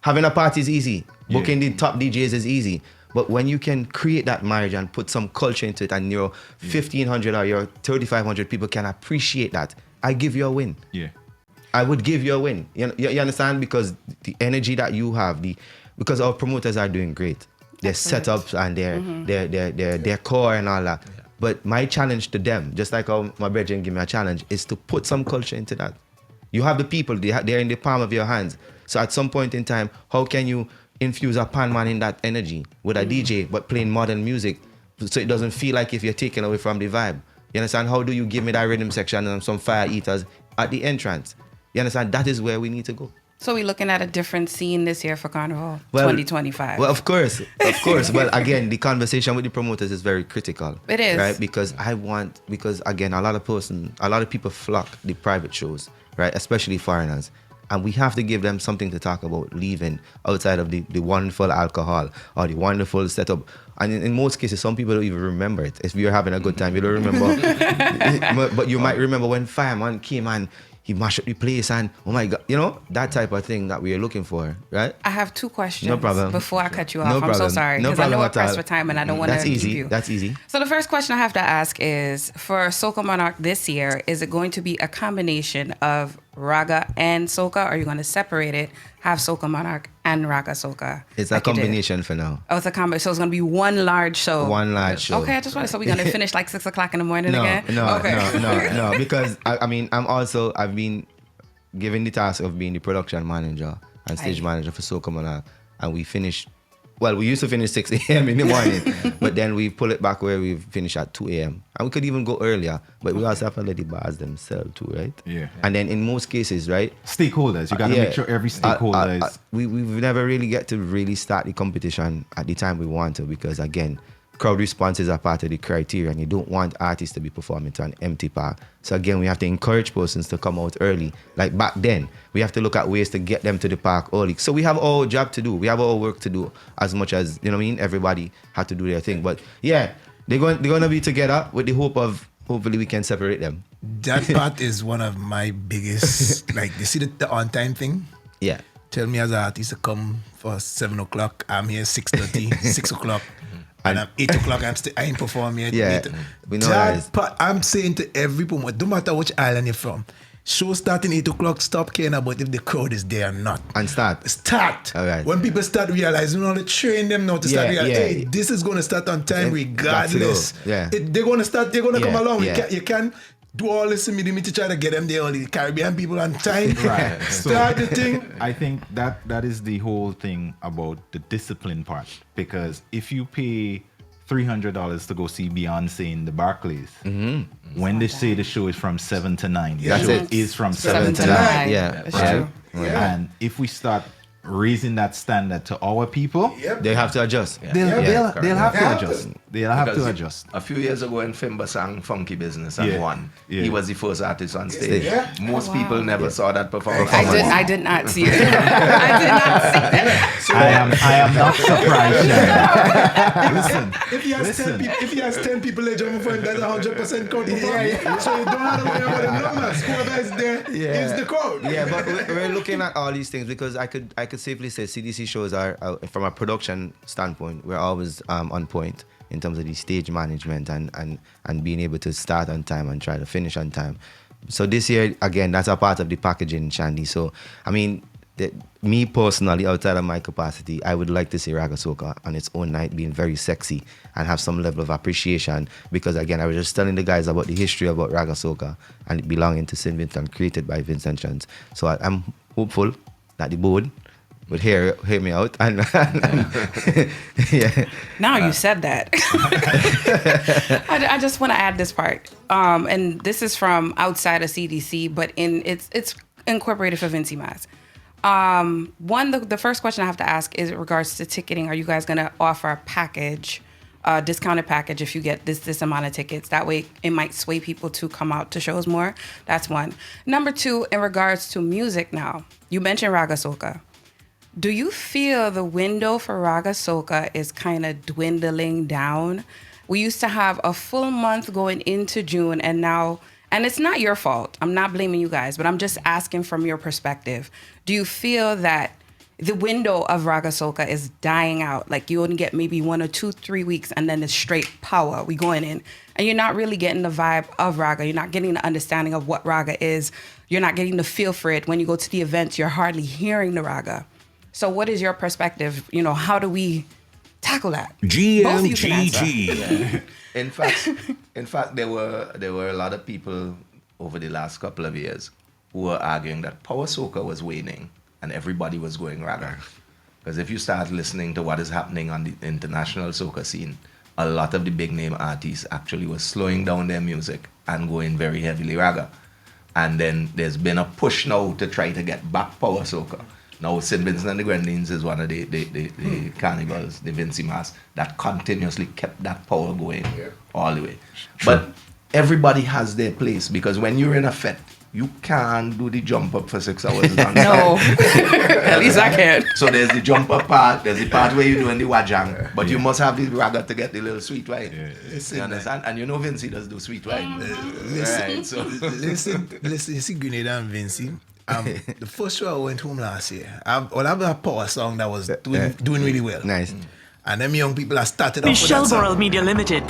S2: Having a party is easy, booking the top DJs is easy, but when you can create that marriage and put some culture into it, and your 1,500 or your 3,500 people can appreciate that, I give you a win.
S1: Yeah.
S2: I would give you a win. You understand? Because the energy that you have, because our promoters are doing great. Their setups and their core and all that. Yeah. But my challenge to them, just like how my brethren give me a challenge, is to put some culture into that. You have the people, they're in the palm of your hands. So at some point in time, how can you infuse a pan man in that energy with a DJ, but playing modern music, so it doesn't feel like if you're taken away from the vibe? You understand? How do you give me that rhythm section and some fire eaters at the entrance? You understand? That is where we need to go.
S6: So we're looking at a different scene this year for Carnival 2025.
S2: Well, of course. Well, again, the conversation with the promoters is very critical.
S6: It is.
S2: Right? Because again, a lot of people flock the private shows, right? Especially foreigners. And we have to give them something to talk about leaving outside of the wonderful alcohol or the wonderful setup. And in most cases, some people don't even remember it. If you're having a good time, you don't remember. But you might remember when Fireman came and he mashed up the place and, oh my God, you know, that type of thing that we are looking for, right?
S6: I have 2 questions
S2: No problem.
S6: before I cut you off.
S2: No
S6: I'm
S2: problem.
S6: so sorry.
S2: No
S6: Because I know
S2: problem
S6: we're
S2: at all.
S6: pressed for time and I don't want to keep you.
S2: That's easy.
S6: So the first question I have to ask is, for Soca Monarch this year, is it going to be a combination of Raga and Soca? Or are you going to separate it, have Soca Monarch and Raga Soca?
S2: It's a combination for now.
S6: Oh, it's a combination. So it's going to be one large show.
S2: One large show.
S6: Okay, I just wanted. So we're going to finish like 6 o'clock in the morning again?
S2: No. Because I've been given the task of being the production manager and stage manager for Soca Monarch, and we finished. Well, we used to finish 6 a.m. in the morning, but then we pull it back where we finish at 2 a.m. And we could even go earlier, but we also have to let the bars themselves too, right?
S1: Yeah.
S2: And then in most cases, right?
S1: Stakeholders, you got to make sure every stakeholder is...
S2: We've never really get to really start the competition at the time we want to, because again, crowd responses are part of the criteria, and you don't want artists to be performing to an empty park. So again, we have to encourage persons to come out early. Like back then, we have to look at ways to get them to the park early. So we have our job to do. We have our work to do, as much as, you know what I mean, everybody had to do their thing. But yeah, they're going to be together with the hope of hopefully we can separate them.
S3: That part is one of my biggest, like, you see the on-time thing?
S2: Yeah.
S3: Tell me as an artist to come for 7 o'clock, I'm here 6:30, 6 o'clock. And I'm 8 o'clock, I ain't performing yet.
S2: Yeah, we know
S3: that part, I'm saying to every promoter, don't matter which island you're from, show starting 8 o'clock, stop caring about if the crowd is there or not.
S2: And start.
S3: All right. When people start realizing, you know, they train them now to start realizing, hey, this is going to start on time regardless.
S2: Yeah.
S3: They're going to come along. You can't do all this immediately to try to get them there, all the Caribbean people on time.
S1: Right.
S3: Start the thing.
S1: I think that is the whole thing about the discipline part. Because if you pay $300 to go see Beyonce in the Barclays, when they say the show is from 7 to 9, the show is from 7 to 9.
S2: Yeah.
S6: That's true.
S1: Yeah. And if we start raising that standard to our people,
S2: they have to adjust.
S1: They'll have to adjust. They'll have to
S4: Because
S1: adjust.
S4: A few years ago when Fimba sang Funky Business and won, he was the first artist on stage. Most people never saw that performance.
S6: I did not see it. I did not see that.
S1: I am not surprised. Listen,
S3: If he has 10 people there jumping for him, that's 100% crowd performing. So you don't have to worry about the numbers. Whoever is there is the crowd.
S2: Yeah, but we're looking at all these things because I could safely say CDC shows are, from a production standpoint, we're always on point in terms of the stage management and being able to start on time and try to finish on time. So this year, again, that's a part of the packaging, Shandy. So, I mean, me personally, outside of my capacity, I would like to see Raga Soca on its own night being very sexy and have some level of appreciation, because again, I was just telling the guys about the history about Raga Soca and it belonging to St. Vincent, created by Vincent Chance. So I'm hopeful that the board would hear me out and yeah.
S6: Now you said that. I just want to add this part, and this is from outside of CDC, but it's incorporated for Vincy Mas. The first question I have to ask is in regards to ticketing. Are you guys going to offer a package, a discounted package, if you get this amount of tickets? That way it might sway people to come out to shows more. That's one. Number two, in regards to music now, you mentioned Raga Soca. Do you feel the window for Raga Soca is kind of dwindling down? We used to have a full month going into June, and now, and it's not your fault, I'm not blaming you guys, but I'm just asking from your perspective. Do you feel that the window of Raga Soca is dying out? Like you only get maybe 1 or 2, 3 weeks, and then it's straight power, we going in. And you're not really getting the vibe of Raga. You're not getting the understanding of what Raga is. You're not getting the feel for it. When you go to the events, you're hardly hearing the Raga. So what is your perspective? You know, how do we tackle that?
S5: GMGT.
S4: In fact, there were a lot of people over the last couple of years who were arguing that Power Soca was waning and everybody was going Raga. Because if you start listening to what is happening on the international soca scene, a lot of the big name artists actually were slowing down their music and going very heavily Raga. And then there's been a push now to try to get back Power Soca. Now, St. Vincent and the Grenadines is one of the carnivals, the Vincy Mas, that continuously kept that power going all the way. Sure. But everybody has their place, because when you're in a fete you can't do the jump up for 6 hours long.
S6: No, at least I can.
S4: So there's the jump up part, there's the part where you're doing the wajang, but you must have the raga to get the little sweet wine. You understand? And you know Vincy does do sweet wine. Right, so.
S3: listen, you see Grenada and Vincy. The first show I went home last year, I've a power song that was doing really well.
S2: Nice.
S3: And them young people I started off with
S5: Michelle
S3: that song.
S5: World Media Limited.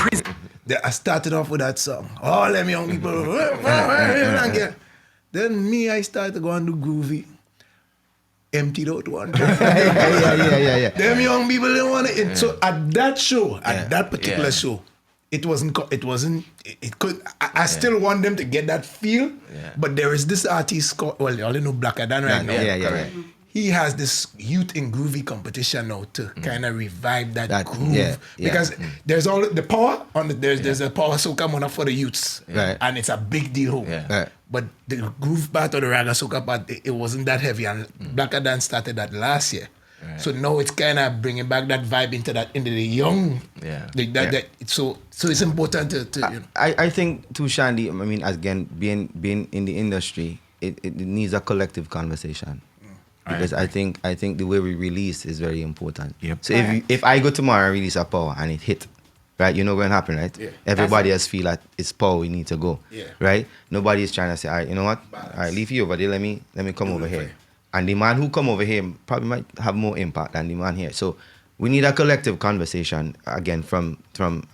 S3: I started off with that song. All them young people. Then me, I started to go and do groovy. Emptied out one.
S2: Yeah.
S3: Them young people didn't want it. So at that show, at that particular show, it could, I still want them to get that feel, but there is this artist called, well, you all know Blacker Dan right now.
S2: Yeah.
S3: He has this youth in groovy competition now to kind of revive that groove. Because there's all the power on there's a power soca money for the youths.
S2: Right.
S3: And it's a big deal.
S2: Right.
S3: But the groove part or the raga soca part, it wasn't that heavy. And Blacker Dan started that last year. Right. So now it's kind of bringing back that vibe into the young. So it's important to you know.
S2: I think too, Shandy, I mean, again, being in the industry, it needs a collective conversation. Because I think the way we release is very important.
S1: Yep.
S2: So if I go tomorrow and release a power and it hit, right, you know what's going to happen, right? Yeah. Everybody else feel that it's power, we need to go. Yeah. Right? Nobody is trying to say, all right, you know what? Balance. All right, leave you over there, let me come over here. And the man who come over here probably might have more impact than the man here. So we need a collective conversation, again, from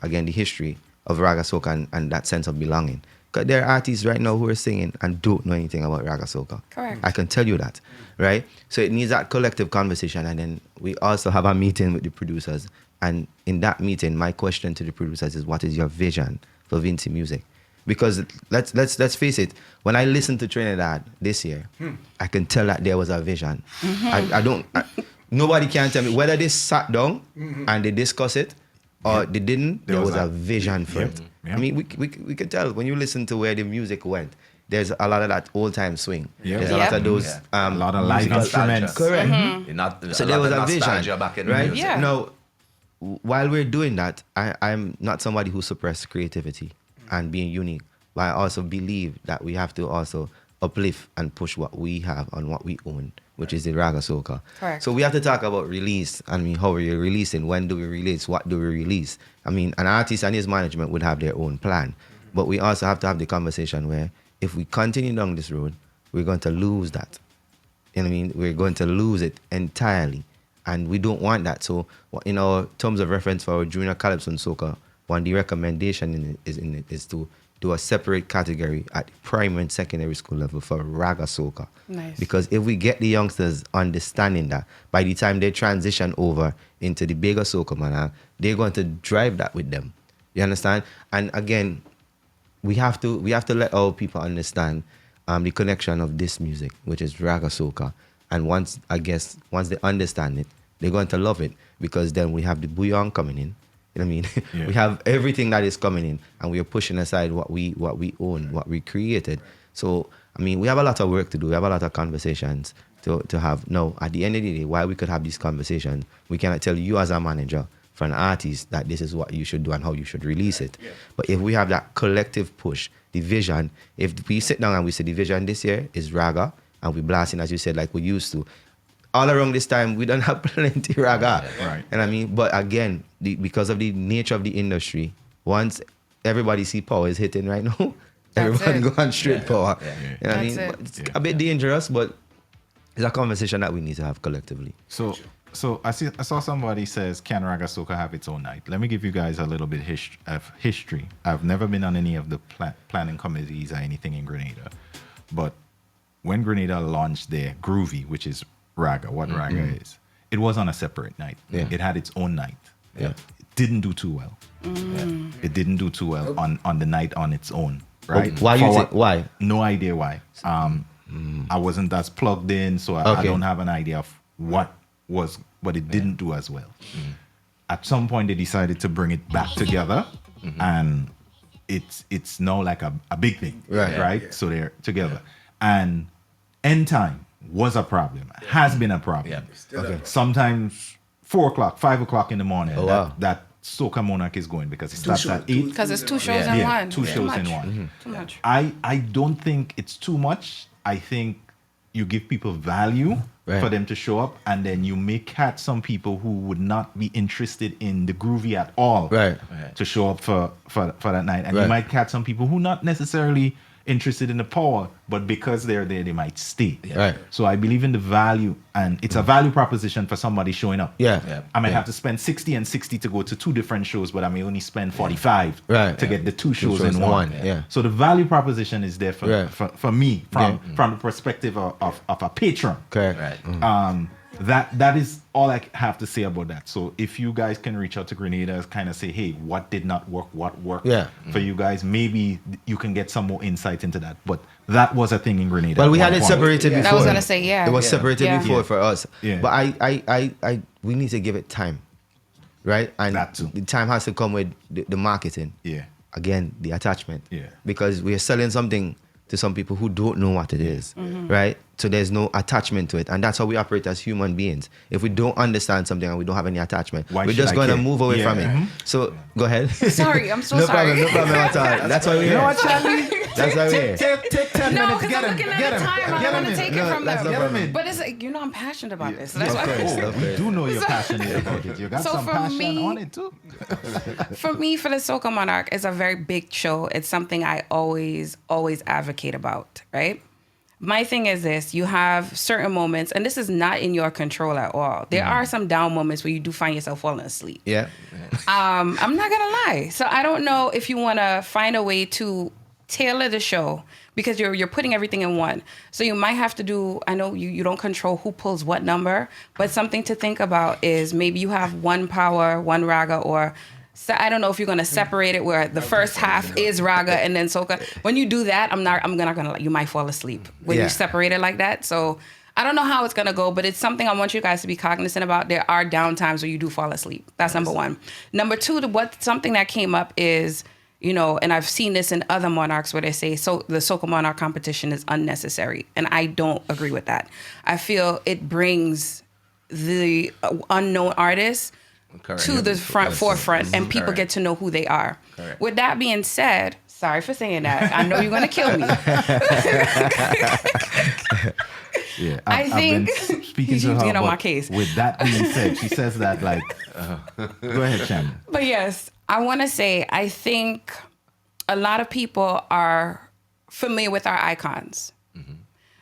S2: again, the history of Raga Soca and that sense of belonging. Because there are artists right now who are singing and don't know anything about Raga Soca.
S6: Correct.
S2: I can tell you that, right? So it needs that collective conversation. And then we also have a meeting with the producers. And in that meeting, my question to the producers is, what is your vision for Vincy music? Because let's face it, when I listened to Trinidad this year, I can tell that there was a vision. Nobody can tell me whether they sat down and they discuss it or they didn't. There was a vision for it. Yeah. I mean, we can tell when you listen to where the music went. There's a lot of that old time swing. Yeah. There's a lot of those.
S1: A lot of live instruments.
S2: Correct.
S4: So
S2: there was a vision
S4: back in
S2: right?
S4: music.
S6: Yeah.
S2: Now, while we're doing that, I'm not somebody who suppresses creativity and being unique, but I also believe that we have to also uplift and push what we have and what we own, which is the Raga Soca.
S6: Correct.
S2: So we have to talk about release. I mean, how are you releasing? When do we release? What do we release? I mean, an artist and his management would have their own plan, but we also have to have the conversation where if we continue down this road, we're going to lose that. You know what I mean? We're going to lose it entirely, and we don't want that. So in our terms of reference for our junior calypso and soca, one of the recommendation is to do a separate category at the primary and secondary school level for Raga Soca.
S6: Nice.
S2: Because if we get the youngsters understanding that, by the time they transition over into the bigger soca manner, they're going to drive that with them. You understand? And again, we have to let our people understand the connection of this music, which is Raga Soca. And once they understand it, they're going to love it, because then we have the bouillon coming in. You know what I mean? Yeah. We have everything that is coming in, and we are pushing aside what we own, what we created. So, I mean, we have a lot of work to do. We have a lot of conversations to have. No, at the end of the day, while we could have these conversations, we cannot tell you as a manager for an artist that this is what you should do and how you should release it. Yeah. But if we have that collective push, the vision, if we sit down and we say the vision this year is Raga, and we blasting, as you said, like we used to, all around this time, we don't have plenty Raga.
S1: Right.
S2: And I mean, but again, because of the nature of the industry, once everybody see power is hitting right now, everybody go on straight power. Yeah. You know what I mean? But it's a bit dangerous, but it's a conversation that we need to have collectively.
S1: So I saw somebody says, can Raga Soca have its own night? Let me give you guys a little bit of history. I've never been on any of the planning committees or anything in Grenada, but when Grenada launched their Groovy, which is Raga, what Raga is, it was on a separate night. Yeah. It had its own night. Yeah. It didn't do too well. It didn't do too well on the night on its own. Right?
S2: Why?
S1: No idea why. I wasn't as plugged in, so I don't have an idea of what it didn't do as well. At some point, they decided to bring it back together, and it's now like a big thing, right? Yeah. So they're together, and end time was a problem, has been a problem. Okay. Sometimes 4 o'clock, 5 o'clock in the morning, that Soca Monarch is going because it starts at 8.
S6: Because it's 2 shows in one.
S1: Two
S6: It's
S1: shows
S6: too
S1: in
S6: much.
S1: one.
S6: Too much.
S1: I don't think it's too much. I think you give people value
S2: Right.
S1: for them to show up, and then you may catch some people who would not be interested in the groovy at all to show up for that night. And you might catch some people who not necessarily interested in the power, but because they're there, they might stay.
S2: Right.
S1: So I believe in the value, and it's a value proposition for somebody showing up. I might have to spend 60 and 60 to go to 2 different shows, but I may only spend 45 to get the 2 shows in one. So the value proposition is there for me from the perspective of a patron. That is all I have to say about that. So if you guys can reach out to Grenada, kind of say, hey, what did not work, what worked for you guys, maybe you can get some more insight into that. But that was a thing in Grenada.
S2: Well, we had it separated before.
S6: I was gonna say,
S2: it was separated before for us.
S1: Yeah.
S2: But we need to give it time, right? And
S1: That too.
S2: the time has to come with the marketing. Again, the attachment. Because we are selling something to some people who don't know what it is, right? So there's no attachment to it. And that's how we operate as human beings. If we don't understand something and we don't have any attachment, we're just going to move away from it. So go ahead.
S6: Sorry, I'm so
S2: no
S6: sorry.
S2: No problem at all. That's why we're here.
S1: You know what, Charlie?
S2: That's why we're here.
S1: Take 10
S6: No,
S1: minutes.
S6: because I'm looking at the time. I don't want to take it from
S2: that's no
S6: them.
S2: problem.
S6: But it's like, I'm passionate about this. So that's why.
S1: We do know you're passionate about it. You got
S6: So
S1: some
S6: for
S1: passion
S6: me-
S1: on it too.
S6: For me, for the Soca Monarch, it's a very big show. It's something I always advocate about, right? My thing is this: you have certain moments, and this is not in your control at all. There are some down moments where you do find yourself falling asleep. I'm not gonna lie. So I don't know if you want to find a way to tailor the show, because you're putting everything in one. So you might have to do, I know you don't control who pulls what number, but something to think about is maybe you have one power, one raga, or so I don't know if you're gonna separate it where the first half is raga and then soca. When you do that, I'm not gonna you might fall asleep when you separate it like that. So I don't know how it's gonna go, but it's something I want you guys to be cognizant about. There are down times where you do fall asleep. That's number one. Number two, something that came up is, and I've seen this in other monarchs where they say, so the Soca Monarch competition is unnecessary. And I don't agree with that. I feel it brings the unknown artists to the forefront, and people get to know who they are. With that being said, sorry for saying that. I know you're going to kill me.
S1: I've been speaking to her
S6: on my case.
S1: With that being said, she says that like, go ahead, Shannon.
S6: But yes, I want to say, I think a lot of people are familiar with our icons.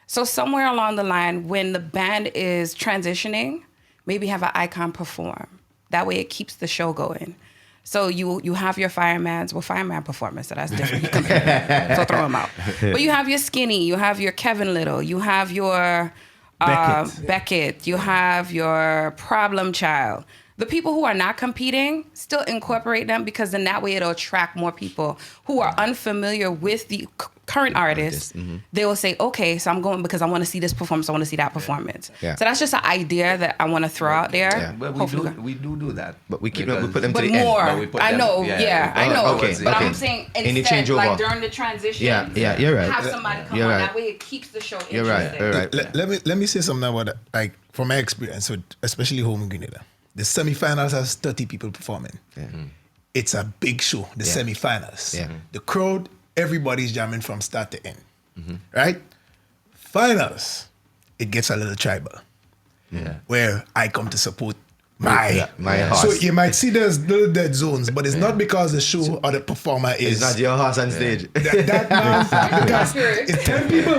S6: So somewhere along the line, when the band is transitioning, maybe have an icon perform. That way it keeps the show going. So you have your fireman performance, so that's different. You compare. So throw them out. But you have your Skinny, you have your Kevin Little, you have your Beckett, you have your Problem Child. The people who are not competing, still incorporate them, because then that way it'll attract more people who are unfamiliar with the current artists. They will say, okay, so I'm going because I want to see this performance, I want to see that performance. So that's just an idea that I want to throw out there.
S4: But we do that.
S2: But we put them
S6: but
S2: to the
S6: more.
S2: end.
S6: I know, I know.
S2: Okay,
S6: but I'm saying instead, like during the transition,
S2: you're right.
S6: have somebody come on. That way it keeps the show interesting.
S2: You're right.
S3: Let me say something about that. Like from my experience, with especially home in Grenada, the semifinals has 30 people performing. It's a big show. The semifinals, the crowd, everybody's jamming from start to end, right? Finals, it gets a little tribal, where I come to support my
S2: horse.
S3: So you might see there's little dead zones, but it's not because the show or the performer is.
S2: It's not your horse on stage.
S3: That man, because it's 10 people.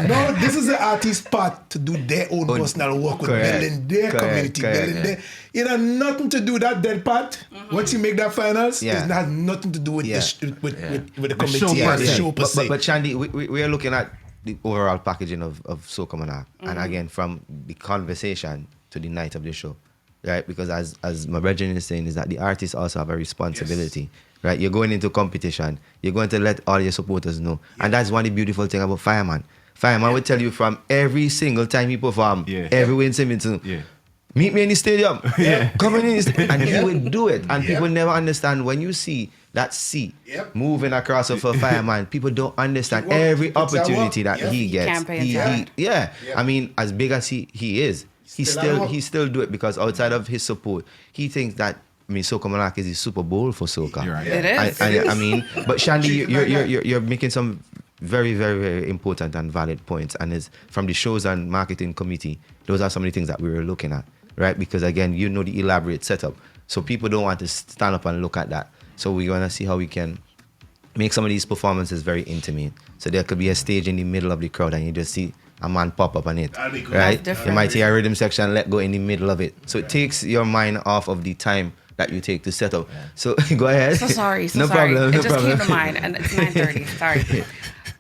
S3: No, this is the artist's part to do their own personal work with building their community, building their. You know, nothing to do with that dead part. Once you make that finals, it has nothing to do with the committee and the show per se.
S2: But Shandy, we are looking at the overall packaging of Soca Monarch, and again from the conversation to the night of the show. Right, because as my brethren is saying, is that the artists also have a responsibility. Right, you're going into competition. You're going to let all your supporters know, and that's one of the beautiful thing about Fireman. Fireman will tell you from every single time he perform, everywhere in Symington. Meet me in the stadium. Come in the stadium, and he will do it. And people never understand when you see that sea moving across of a Fireman. People don't understand every opportunity that he gets. I mean, as big as he is. He still do it because outside of his support, he thinks that Soca Monarch is the Super Bowl for soca.
S1: You're right.
S6: It is.
S2: I mean, but Shandy, you're making some very, very, very important and valid points. And is from the shows and marketing committee, those are some of the things that we were looking at, right? Because again, you know the elaborate setup. So people don't want to stand up and look at that. So we're gonna see how we can make some of these performances very intimate. So there could be a stage in the middle of the crowd and you just see a man pop up on it, right? You might hear a rhythm section let go in the middle of it. So it takes your mind off of the time that you take to set up. So go ahead.
S6: So sorry.
S2: No
S6: sorry.
S2: problem.
S6: It
S2: No
S6: just
S2: problem.
S6: came to mind, and it's 9:30. Sorry.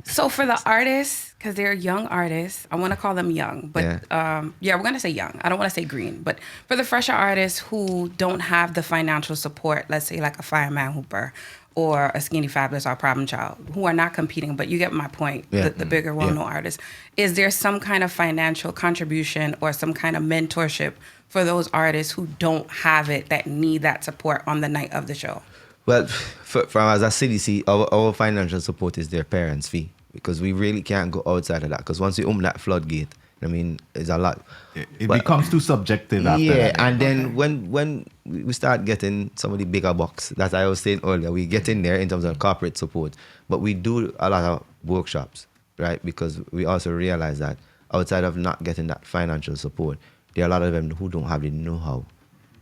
S6: So for the artists, because they're young artists, I want to call them young, but we're gonna say young. I don't want to say green, but for the fresher artists who don't have the financial support, let's say like a Fireman Hooper or a Skinny Fabulous or a Problem Child, who are not competing, but you get my point. The bigger, well-known artists. Is there some kind of financial contribution or some kind of mentorship for those artists who don't have it, that need that support on the night of the show?
S2: Well, from as a CDC, our financial support is their parents' fee, because we really can't go outside of that. Because once you open that floodgate, I mean, it's a lot.
S1: It becomes too subjective after that.
S2: And then when we start getting some of the bigger bucks, that I was saying earlier, we get in there in terms of corporate support. But we do a lot of workshops, right? Because we also realize that outside of not getting that financial support, there are a lot of them who don't have the know-how,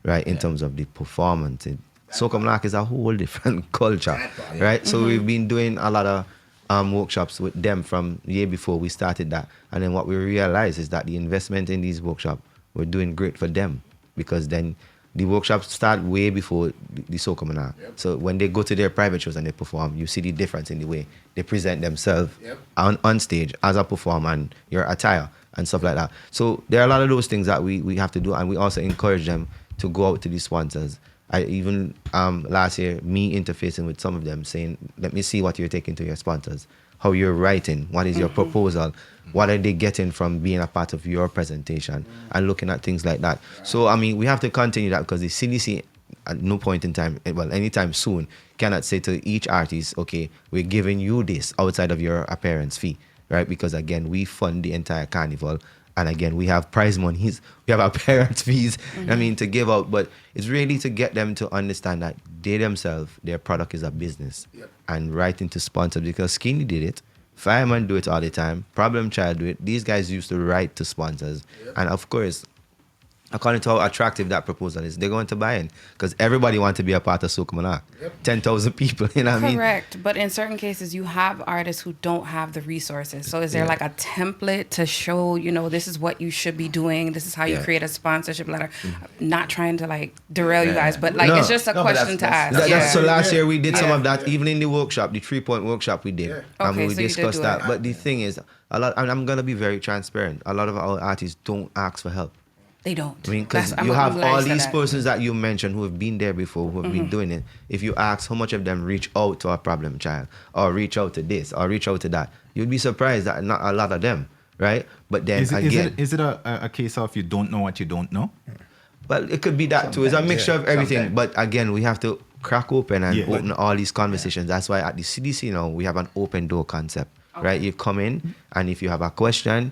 S2: right? In terms of the performance. Soca Monarch is a whole different culture, right? So we've been doing a lot of workshops with them from the year before we started that. And then what we realized is that the investment in these workshops were doing great for them, because then the workshops start way before the Soca Monarch. So when they go to their private shows and they perform, you see the difference in the way they present themselves on stage as a performer and your attire and stuff like that. So there are a lot of those things that we have to do, and we also encourage them to go out to the sponsors. I even last year, me interfacing with some of them, saying, let me see what you're taking to your sponsors, how you're writing, what is your proposal, what are they getting from being a part of your presentation, and looking at things like that. So, I mean, we have to continue that, because the CDC at no point in time, well, anytime soon, cannot say to each artist, okay, we're giving you this outside of your appearance fee, right? Because again, we fund the entire carnival. And again, we have prize monies, we have our parents' fees, I mean, to give out. But it's really to get them to understand that they themselves, their product is a business. And writing to sponsors, because Skinny did it, Fireman do it all the time, Problem Child do it. These guys used to write to sponsors. And of course, according to how attractive that proposal is, they're going to buy in, because everybody wants to be a part of Soca Monarch. 10,000 people, you know what I mean?
S6: Correct. But in certain cases, you have artists who don't have the resources. So is there like a template to show, this is what you should be doing, this is how you create a sponsorship letter? Not trying to like derail you guys, but like it's just a question to ask.
S2: So last year we did some of that, even in the workshop, the 3-point workshop we did. And we discussed that. But the thing is, and I'm going to be very transparent, a lot of our artists don't ask for help.
S6: They don't.
S2: I mean, because you have all these persons that you mentioned who have been there before, who have been doing it. If you ask how much of them reach out to a Problem Child, or reach out to this, or reach out to that, you'd be surprised that not a lot of them, right? But then
S1: Is it a case of you don't know what you don't know?
S2: Well, it could be that too. It's a mixture of everything. But again, we have to crack open and open all these conversations. That's why at the CDC now, we have an open door concept, right? You come in, and if you have a question,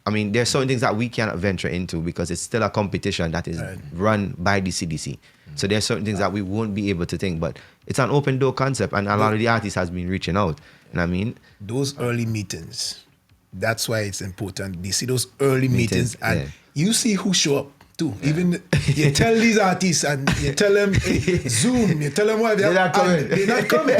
S2: I mean, there's certain things that we cannot venture into, because it's still a competition that is run by the CDC. So there's certain things that we won't be able to think, but it's an open door concept, and a lot of the artists has been reaching out. You know what I mean?
S3: Those early meetings, that's why it's important. You see those early meetings and you see who show up too. Even you tell these artists and you tell them, hey, Zoom, you tell them why they're not coming. They're not coming.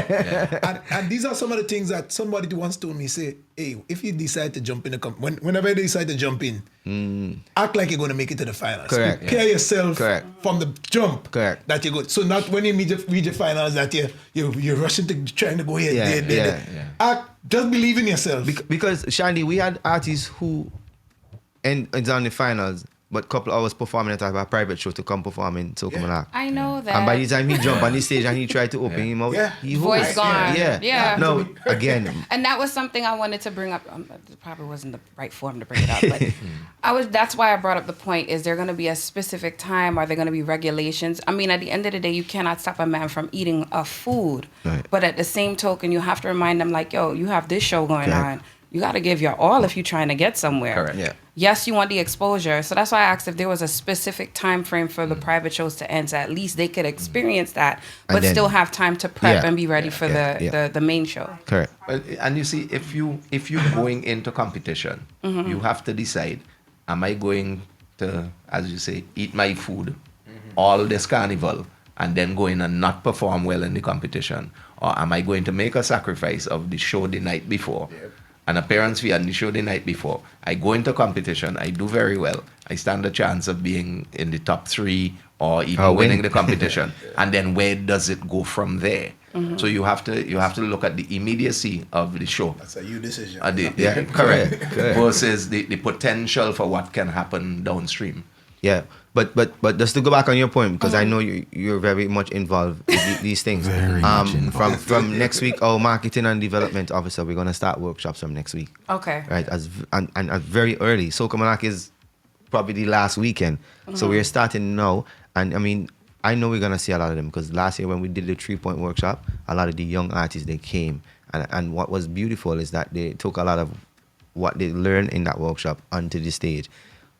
S3: And these are some of the things that somebody once told me, say, hey, if you decide to jump in, whenever you decide to jump in, act like you're going to make it to the finals.
S2: Correct.
S3: Prepare yourself from the jump.
S2: Correct.
S3: That you go. So not when you reach the finals that you're rushing to trying to go here, there. Act, just believe in yourself.
S2: Because, Shandy, we had artists who ends on the finals, but a couple hours performing at a private show to come perform in Soca Monarch.
S6: I know that.
S2: And by the time he jump on the stage and he tried to open him out, he
S6: voice gone. Yeah.
S2: No, again.
S6: And that was something I wanted to bring up. It probably wasn't the right form to bring it up, but that's why I brought up the point. Is there going to be a specific time? Are there going to be regulations? I mean, at the end of the day, you cannot stop a man from eating a food. Right. But at the same token, you have to remind them, like, yo, you have this show going on. you got to give your all if you're trying to get somewhere.
S4: Correct.
S2: Yeah.
S6: Yes, you want the exposure. So that's why I asked if there was a specific time frame for the private shows to end, so at least they could experience that, but
S2: then-
S6: still have time to prep
S2: Yeah.
S6: and be ready for the main show.
S2: Correct.
S4: Well, and you see, if you're going into competition, you have to decide: am I going to, as you say, eat my food all this carnival and then go in and not perform well in the competition, or am I going to make a sacrifice of the show the night before? An appearance fee on the show the night before. I go into competition, I do very well. I stand a chance of being in the top 3 or even winning the competition. And then where does it go from there? So you have to look at the immediacy of the show.
S3: That's a you decision.
S4: Correct. Versus the potential for what can happen downstream.
S2: Yeah, but just to go back on your point, because I know you're very much involved with these things.
S1: Very much involved.
S2: From next week, our marketing and development officer, we're gonna start workshops from next week.
S6: Okay.
S2: Right, and very early. Soca Malak is probably the last weekend, so we're starting now. And I mean, I know we're gonna see a lot of them, because last year when we did the 3-point workshop, a lot of the young artists, they came, and what was beautiful is that they took a lot of what they learned in that workshop onto the stage.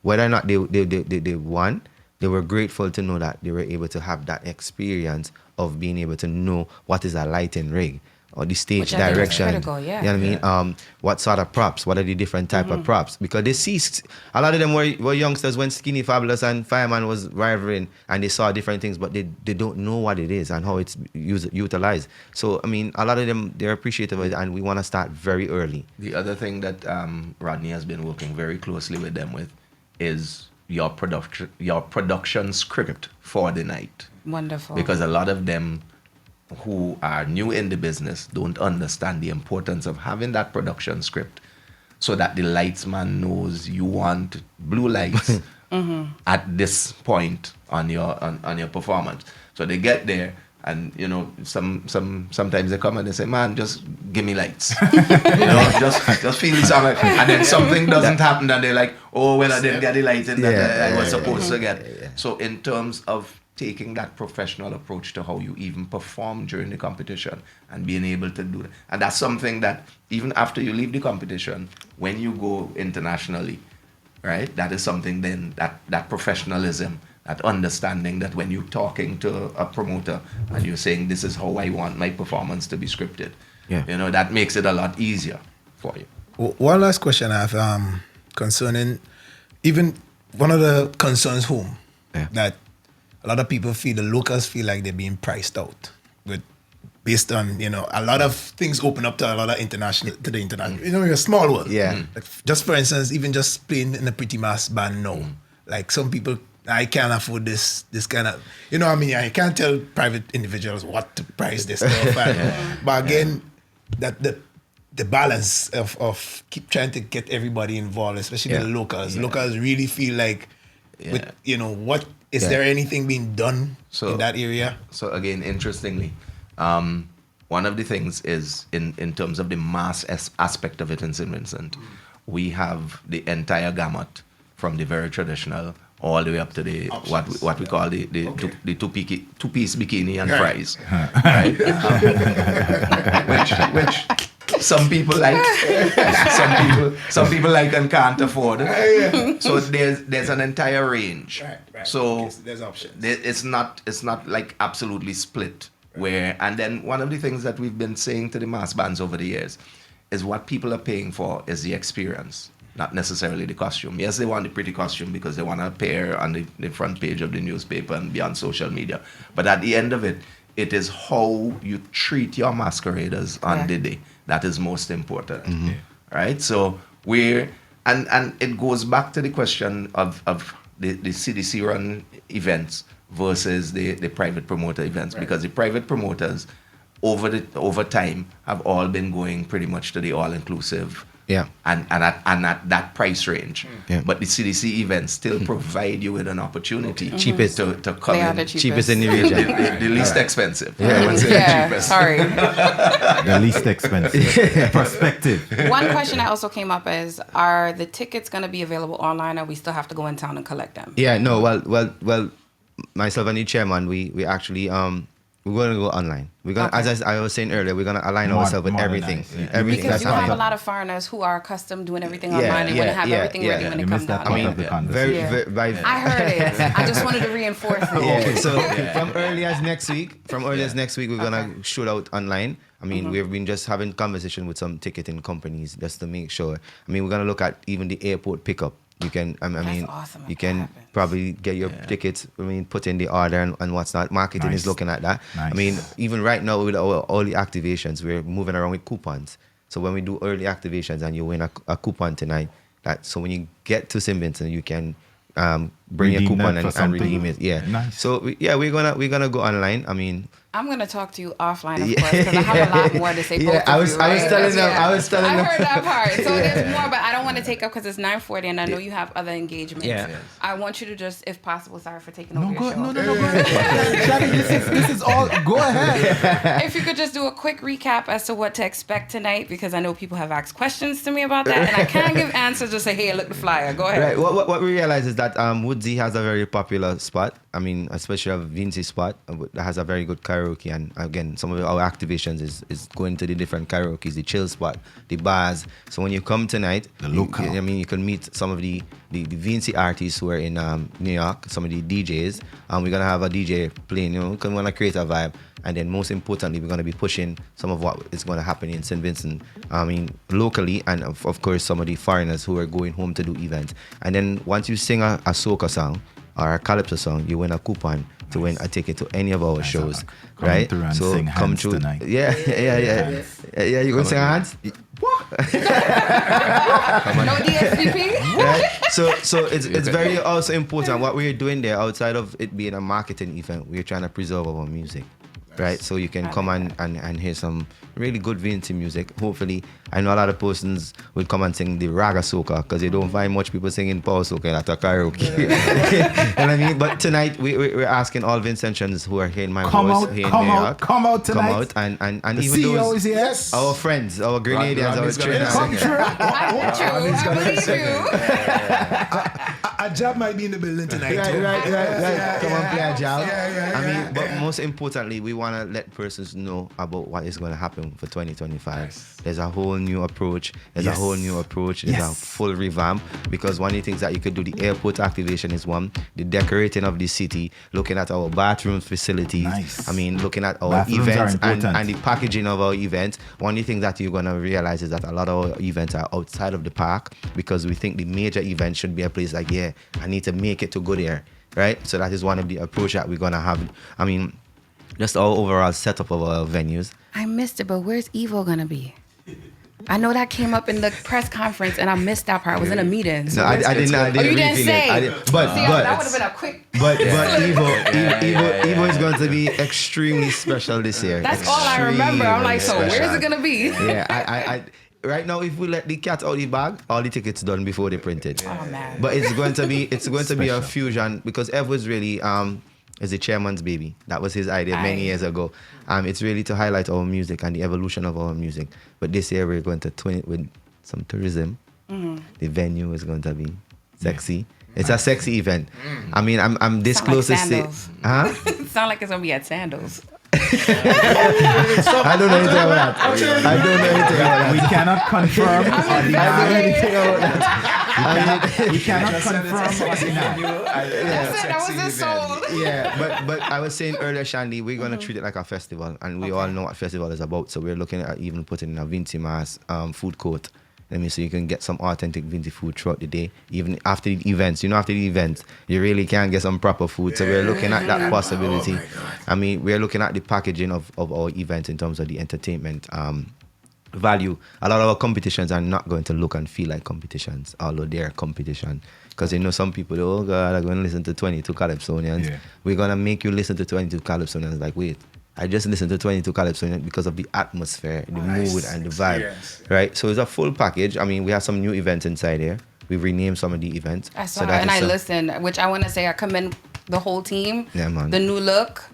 S2: Whether or not they won, they were grateful to know that they were able to have that experience of being able to know what is a lighting rig, or the stage
S6: Which I think is
S2: direction.
S6: critical, yeah.
S2: You know what I mean? What sort of props? What are the different type of props? Because they see a lot of them were youngsters when Skinny Fabulous and Fireman was rivaling, and they saw different things, but they don't know what it is and how it's utilized. So I mean, a lot of them, they're appreciative of it, and we want to start very early.
S4: The other thing that Rodney has been working very closely with them with is your production script for the night.
S6: Wonderful.
S4: Because a lot of them who are new in the business don't understand the importance of having that production script, so that the lightsman knows you want blue lights at this point on your performance. So they get there, and you know, sometimes they come and they say, "Man, just give me lights." just feel the song, and then something doesn't happen, and they're like, "Oh well, I didn't get the lighting that I was supposed to get." So in terms of taking that professional approach to how you even perform during the competition and being able to do that, and that's something that even after you leave the competition, when you go internationally, right? That is something then that professionalism. That understanding that when you're talking to a promoter and you're saying, this is how I want my performance to be scripted, you know, that makes it a lot easier for you.
S3: One last question I have concerning, even one of the concerns that a lot of people feel, the locals feel like they're being priced out based on, you know, a lot of things open up to a lot of international, you know, you're a small world.
S2: Yeah.
S3: Like, just for instance, even just playing in a pretty mass band now, like some people, I can't afford this kind of, you know what I mean? I can't tell private individuals what to price this stuff. But again, that the balance of keep trying to get everybody involved, especially the locals. Locals really feel like, with, you know, what is there anything being done in that area?
S4: So again, interestingly, one of the things is in terms of the mass aspect of it in St. Vincent, we have the entire gamut from the very traditional all the way up to the what we call the two-piece bikini and fries, right? Which some people like, some people like and can't afford. So there's an entire range.
S3: Right.
S4: So
S3: there's options.
S4: It's not like absolutely split. And then one of the things that we've been saying to the mass bands over the years is what people are paying for is the experience, not necessarily the costume. Yes, they want the pretty costume because they want to appear on the front page of the newspaper and be on social media. But at the end of it, it is how you treat your masqueraders on the day that is most important. Right? So and it goes back to the question of the CDC run events versus the private promoter events, because the private promoters over time have all been going pretty much to the all-inclusive and at that price range. But the CDC events still provide you with an opportunity
S2: cheapest
S4: to come in.
S2: Cheapest in the region.
S4: The least expensive.
S6: Cheapest. Sorry.
S1: The least expensive. Perspective.
S6: One question that also came up is, are the tickets going to be available online, or we still have to go in town and collect them?
S2: Yeah, no, well, myself and the chairman, we actually We're going to go online. We're going to, as I was saying earlier, we're going to align ourselves with everything.
S1: Yeah.
S2: Everything
S6: Because
S2: that's
S6: you have
S2: happening.
S6: a lot of foreigners who are accustomed doing everything online. They want to have everything ready when it comes down.
S1: I mean,
S2: Very,
S6: I heard it. I just wanted to reinforce it.
S2: Yeah, so from early as next week, we're gonna shoot out online. I mean, we've been just having conversation with some ticketing companies just to make sure. I mean, we're gonna look at even the airport pickup. You can,
S6: awesome
S2: you can probably get your tickets. I mean, put in the order and what's not. Marketing is looking at that.
S1: Nice.
S2: I mean, even right now with our early activations, we're moving around with coupons. So when we do early activations and you win a coupon tonight, so when you get to St. Vincent, you can bring your coupon and redeem it. Yeah.
S1: Nice.
S2: So we're gonna go online. I mean,
S6: I'm gonna talk to you offline, of course, because I have a lot more to say.
S2: I was telling them.
S6: I heard that part. So there's more, but I don't want to take up because it's 9:40, and I know you have other engagements.
S2: Yeah.
S6: I want you to just, if possible, sorry for taking over your show.
S1: No, go ahead. Shadi, this is all. Go ahead.
S6: If you could just do a quick recap as to what to expect tonight, because I know people have asked questions to me about that, and I can't give answers. Just say, hey, look the flyer. Go ahead.
S2: Right. What we realize is that Woodsy has a very popular spot. I mean, especially a Vincy spot that has a very good karaoke. And again, some of our activations is going to the different karaoke's, the chill spot, the bars. So when you come tonight, you can meet some of the Vincy artists who are in New York, some of the DJs. We're going to have a DJ playing, because we want to create a vibe. And then most importantly, we're going to be pushing some of what is going to happen in St. Vincent, locally, and of course, some of the foreigners who are going home to do events. And then once you sing a soca song or a calypso song, you win a coupon to win a ticket to any of our shows, right?
S1: So come through tonight.
S2: Yeah. You going to sing hands?
S6: No DSVP?
S2: Right? So it's very also important what we're doing there outside of it being a marketing event. We're trying to preserve our music. Right, so you can come and hear some really good Vincy music. Hopefully, I know a lot of persons will come and sing the raga soca because you don't find much people singing power soca at a karaoke. You know what I mean? But tonight we're asking all Vincentians who are hearing my voice here in New York,
S1: come out tonight.
S2: Come out and
S1: the
S2: even
S1: CEO
S2: those
S1: is here.
S2: our friends, our Grenadians, our trainers.
S1: Come true.
S6: I believe you.
S3: A job might be in the building tonight.
S2: Right. Come on, play a job.
S3: I mean,
S2: but most importantly, we want to let persons know about what is going to happen for 2025. Yes. There's a whole new approach. There's a full revamp, because one of the things that you could do, the airport activation is one, the decorating of the city, looking at our bathroom facilities.
S1: Nice.
S2: I mean, looking at our
S1: Bathrooms
S2: events
S1: are
S2: and the packaging of our events. One of the things that you're going to realize is that a lot of our events are outside of the park, because we think the major event should be a place like, I need to make it to go there. Right? So that is one of the approach that we're going to have. I mean, just our overall setup of our venues.
S6: I missed it, but where's Evo gonna be? I know that came up in the press conference, and I missed that part. I was in a meeting.
S2: So I didn't.
S6: Oh, you didn't say.
S2: But
S6: that would have been a quick.
S2: But Evo is going to be extremely special this year.
S6: That's all I remember. I'm like, so
S2: special.
S6: where's it gonna be?
S2: Yeah, I right now, if we let the cat out of the bag, all the tickets done before they print it.
S6: Oh man!
S2: But it's going to be a fusion, because Ev was really is the chairman's baby. That was his idea many years ago. It's really to highlight our music and the evolution of our music. But this year we're going to twin it with some tourism. Mm-hmm. The venue is going to be sexy. Yeah. It's a sexy event. I mean, I'm this close to say,
S6: Sound like it's gonna be at Sandals.
S2: I don't know anything about that.
S1: We cannot confirm.
S2: I don't know anything about that.
S1: We cannot confirm or deny.
S6: That was his soul.
S2: Yeah, but I was saying earlier, Shandy, we're gonna treat it like a festival, and we all know what festival is about. So we're looking at even putting in a Vincy Mass food court. So you can get some authentic Vincy food throughout the day, even after the events. After the events, you really can get some proper food. So we're looking at that possibility. I mean, we're looking at the packaging of our events in terms of the entertainment value. A lot of our competitions are not going to look and feel like competitions, although they're competition. Because some people, oh God, I'm going to listen to 22 Calypsonians. Yeah. We're going to make you listen to 22 Calypsonians. Like, wait. I just listened to 22 Calypso because of the atmosphere, the mood, and the vibe, right? So it's a full package. I mean, we have some new events inside here. We've renamed some of the events.
S6: I saw that, and I listened, which I want to say I commend the whole team. Yeah, man. The new look.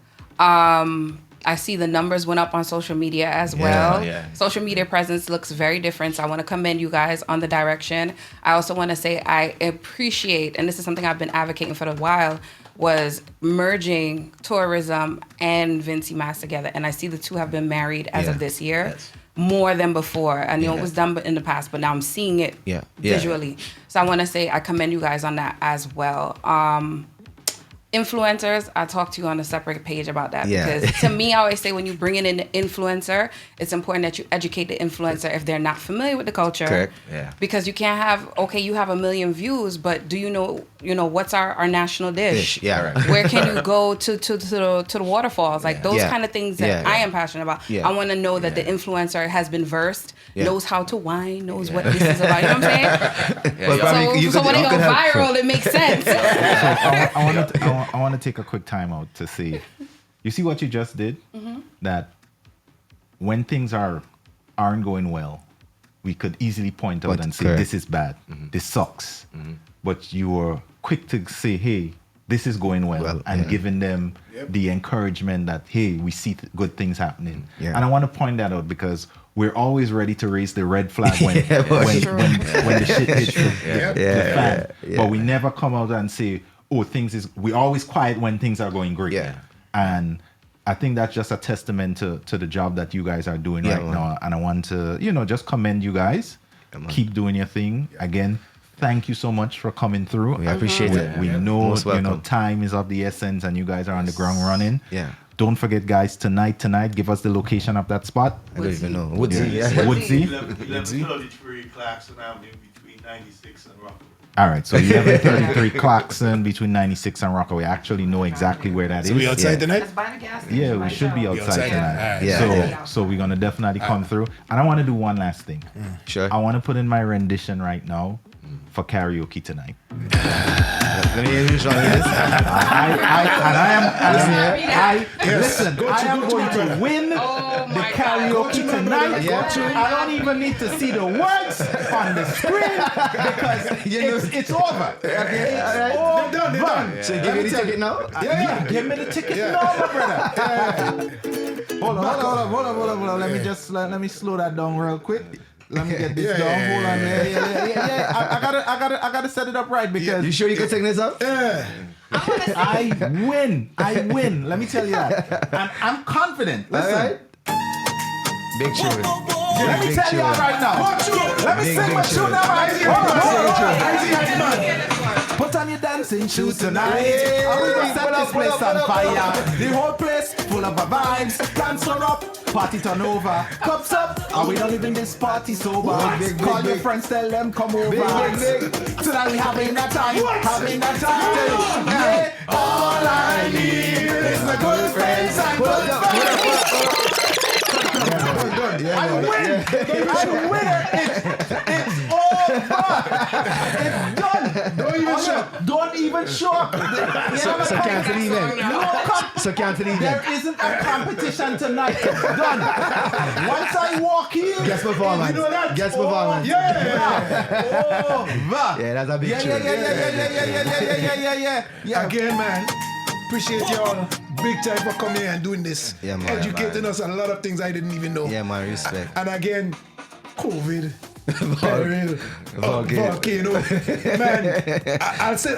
S6: I see the numbers went up on social media as well. Yeah. Social media presence looks very different. So I want to commend you guys on the direction. I also want to say I appreciate, and this is something I've been advocating for a while, was merging tourism and Vincy Mass together. And I see the two have been married as of this year. More than before. I know it was done in the past, but now I'm seeing it visually. So I want to say I commend you guys on that as well. Influencers, I'll talk to you on a separate page about that because to me, I always say when you bring in an influencer, it's important that you educate the influencer if they're not familiar with the culture.
S2: Correct.
S4: Yeah.
S6: Because you can't have, you have 1 million views, but do you know, what's our national dish?
S2: Yeah, right.
S6: Where can you go to the waterfalls? Like those kind of things that I am passionate about.
S2: Yeah.
S6: I want to know that the influencer has been versed, knows how to wine, knows what this is about. You know what I'm saying? So when it goes viral, it makes sense.
S1: I want to take a quick time out to say, you see what you just did? That when things aren't going well, we could easily point out and say, this is bad, this sucks. But you were quick to say, hey, this is going well, and giving them the encouragement that, hey, we see good things happening. And I want to point that out because we're always ready to raise the red flag when the shit hits the fan. But we never come out and say, we always quiet when things are going great. And I think that's just a testament to the job that you guys are doing right now. And I want to, just commend you guys. Keep doing your thing. Again, thank you so much for coming through.
S2: We appreciate it.
S1: We know, time is of the essence and you guys are on the ground running.
S2: Yeah.
S1: Don't forget, guys, tonight, give us the location of that spot.
S2: I don't even know. Woodsy.
S1: Woodsy.
S7: 1133 Clarkson Avenue between 96 and Rockaway.
S1: All right, so 1133 Clarkson between 96 and Rockaway. I actually know exactly where that is.
S3: So we outside tonight?
S6: That's by the gas
S1: Yeah,
S6: station.
S1: we should be outside tonight.
S3: Yeah.
S1: So we're gonna definitely come through. And I want to do one last thing.
S2: Sure.
S1: I want to put in my rendition right now for karaoke tonight.
S2: Let me hear you on this.
S1: Listen, I am going to win the karaoke tonight. I don't even need to see the words on the screen because it's over. It's all done.
S2: So you give me the ticket now?
S1: Yeah, give me the ticket now, my brother. Hold on. Let me slow that down real quick. Let me get this down. Hold on. Yeah. I gotta set it up right because.
S2: You sure you can take this up?
S1: Yeah. I win. Let me tell you that. And I'm confident. Listen.
S2: All right. Big tune.
S1: Let me tell you that right now. Let me sing my tune now right here. Put on your dancing shoes tonight. I'm gonna set this place on fire. The whole place full of vibes. Dance her up, party turn over. Cups up, and we don't live in this party sober. Call your friends, tell them come over. Tonight we having that time, Yeah, all I need is my good friends and good friends. I win. I'm a winner. It's over. It's done. Don't even show up.
S2: So cancel the event. So cancel the event.
S1: There isn't a competition tonight. Done. Once I walk in,
S2: Guest performance.
S1: You know that?
S2: Guest performance. Yeah, that's a big tune.
S1: Yeah.
S3: Again, man, appreciate y'all big time for coming here and doing this.
S2: Yeah, man.
S3: Educating us on a lot of things I didn't even know.
S2: Yeah, man, respect.
S3: And again, COVID. Volcano. Man, I'll say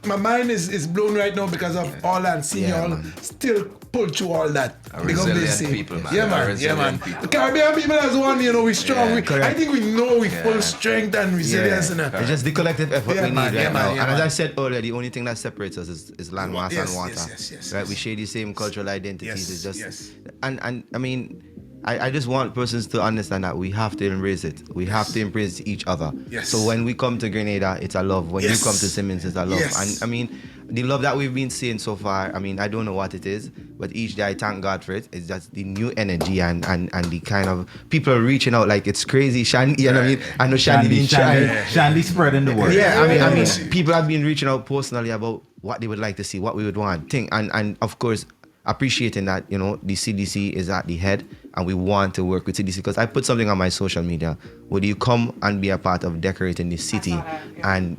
S3: my mind is blown right now because of all that. Seeing y'all still pull through all that.
S4: Resilient people, man.
S3: Yeah, man. The Caribbean people as one, we strong. I think we know we full strength and resilience.
S2: It's just the collective effort we need right now. And as I said earlier, the only thing that separates us is land mass and water.
S3: Yes.
S2: Right? We share the same cultural identities. It's just and I mean, I just want persons to understand that we have to embrace it. We have to embrace each other.
S3: Yes.
S2: So when we come to Grenada, it's a love. When you come to Simmons, it's a love. And I mean, the love that we've been seeing so far, I mean, I don't know what it is, but each day I thank God for it. It's just the new energy and the kind of people are reaching out like it's crazy. Shandy, you know what I mean? I know Shandy been trying.
S1: Shandy spreading the word.
S2: Yeah, I mean, people have been reaching out personally about what they would like to see, what we would want. And of course, appreciating that, the CDC is at the head and we want to work with CDC because I put something on my social media. Would you come and be a part of decorating the city? And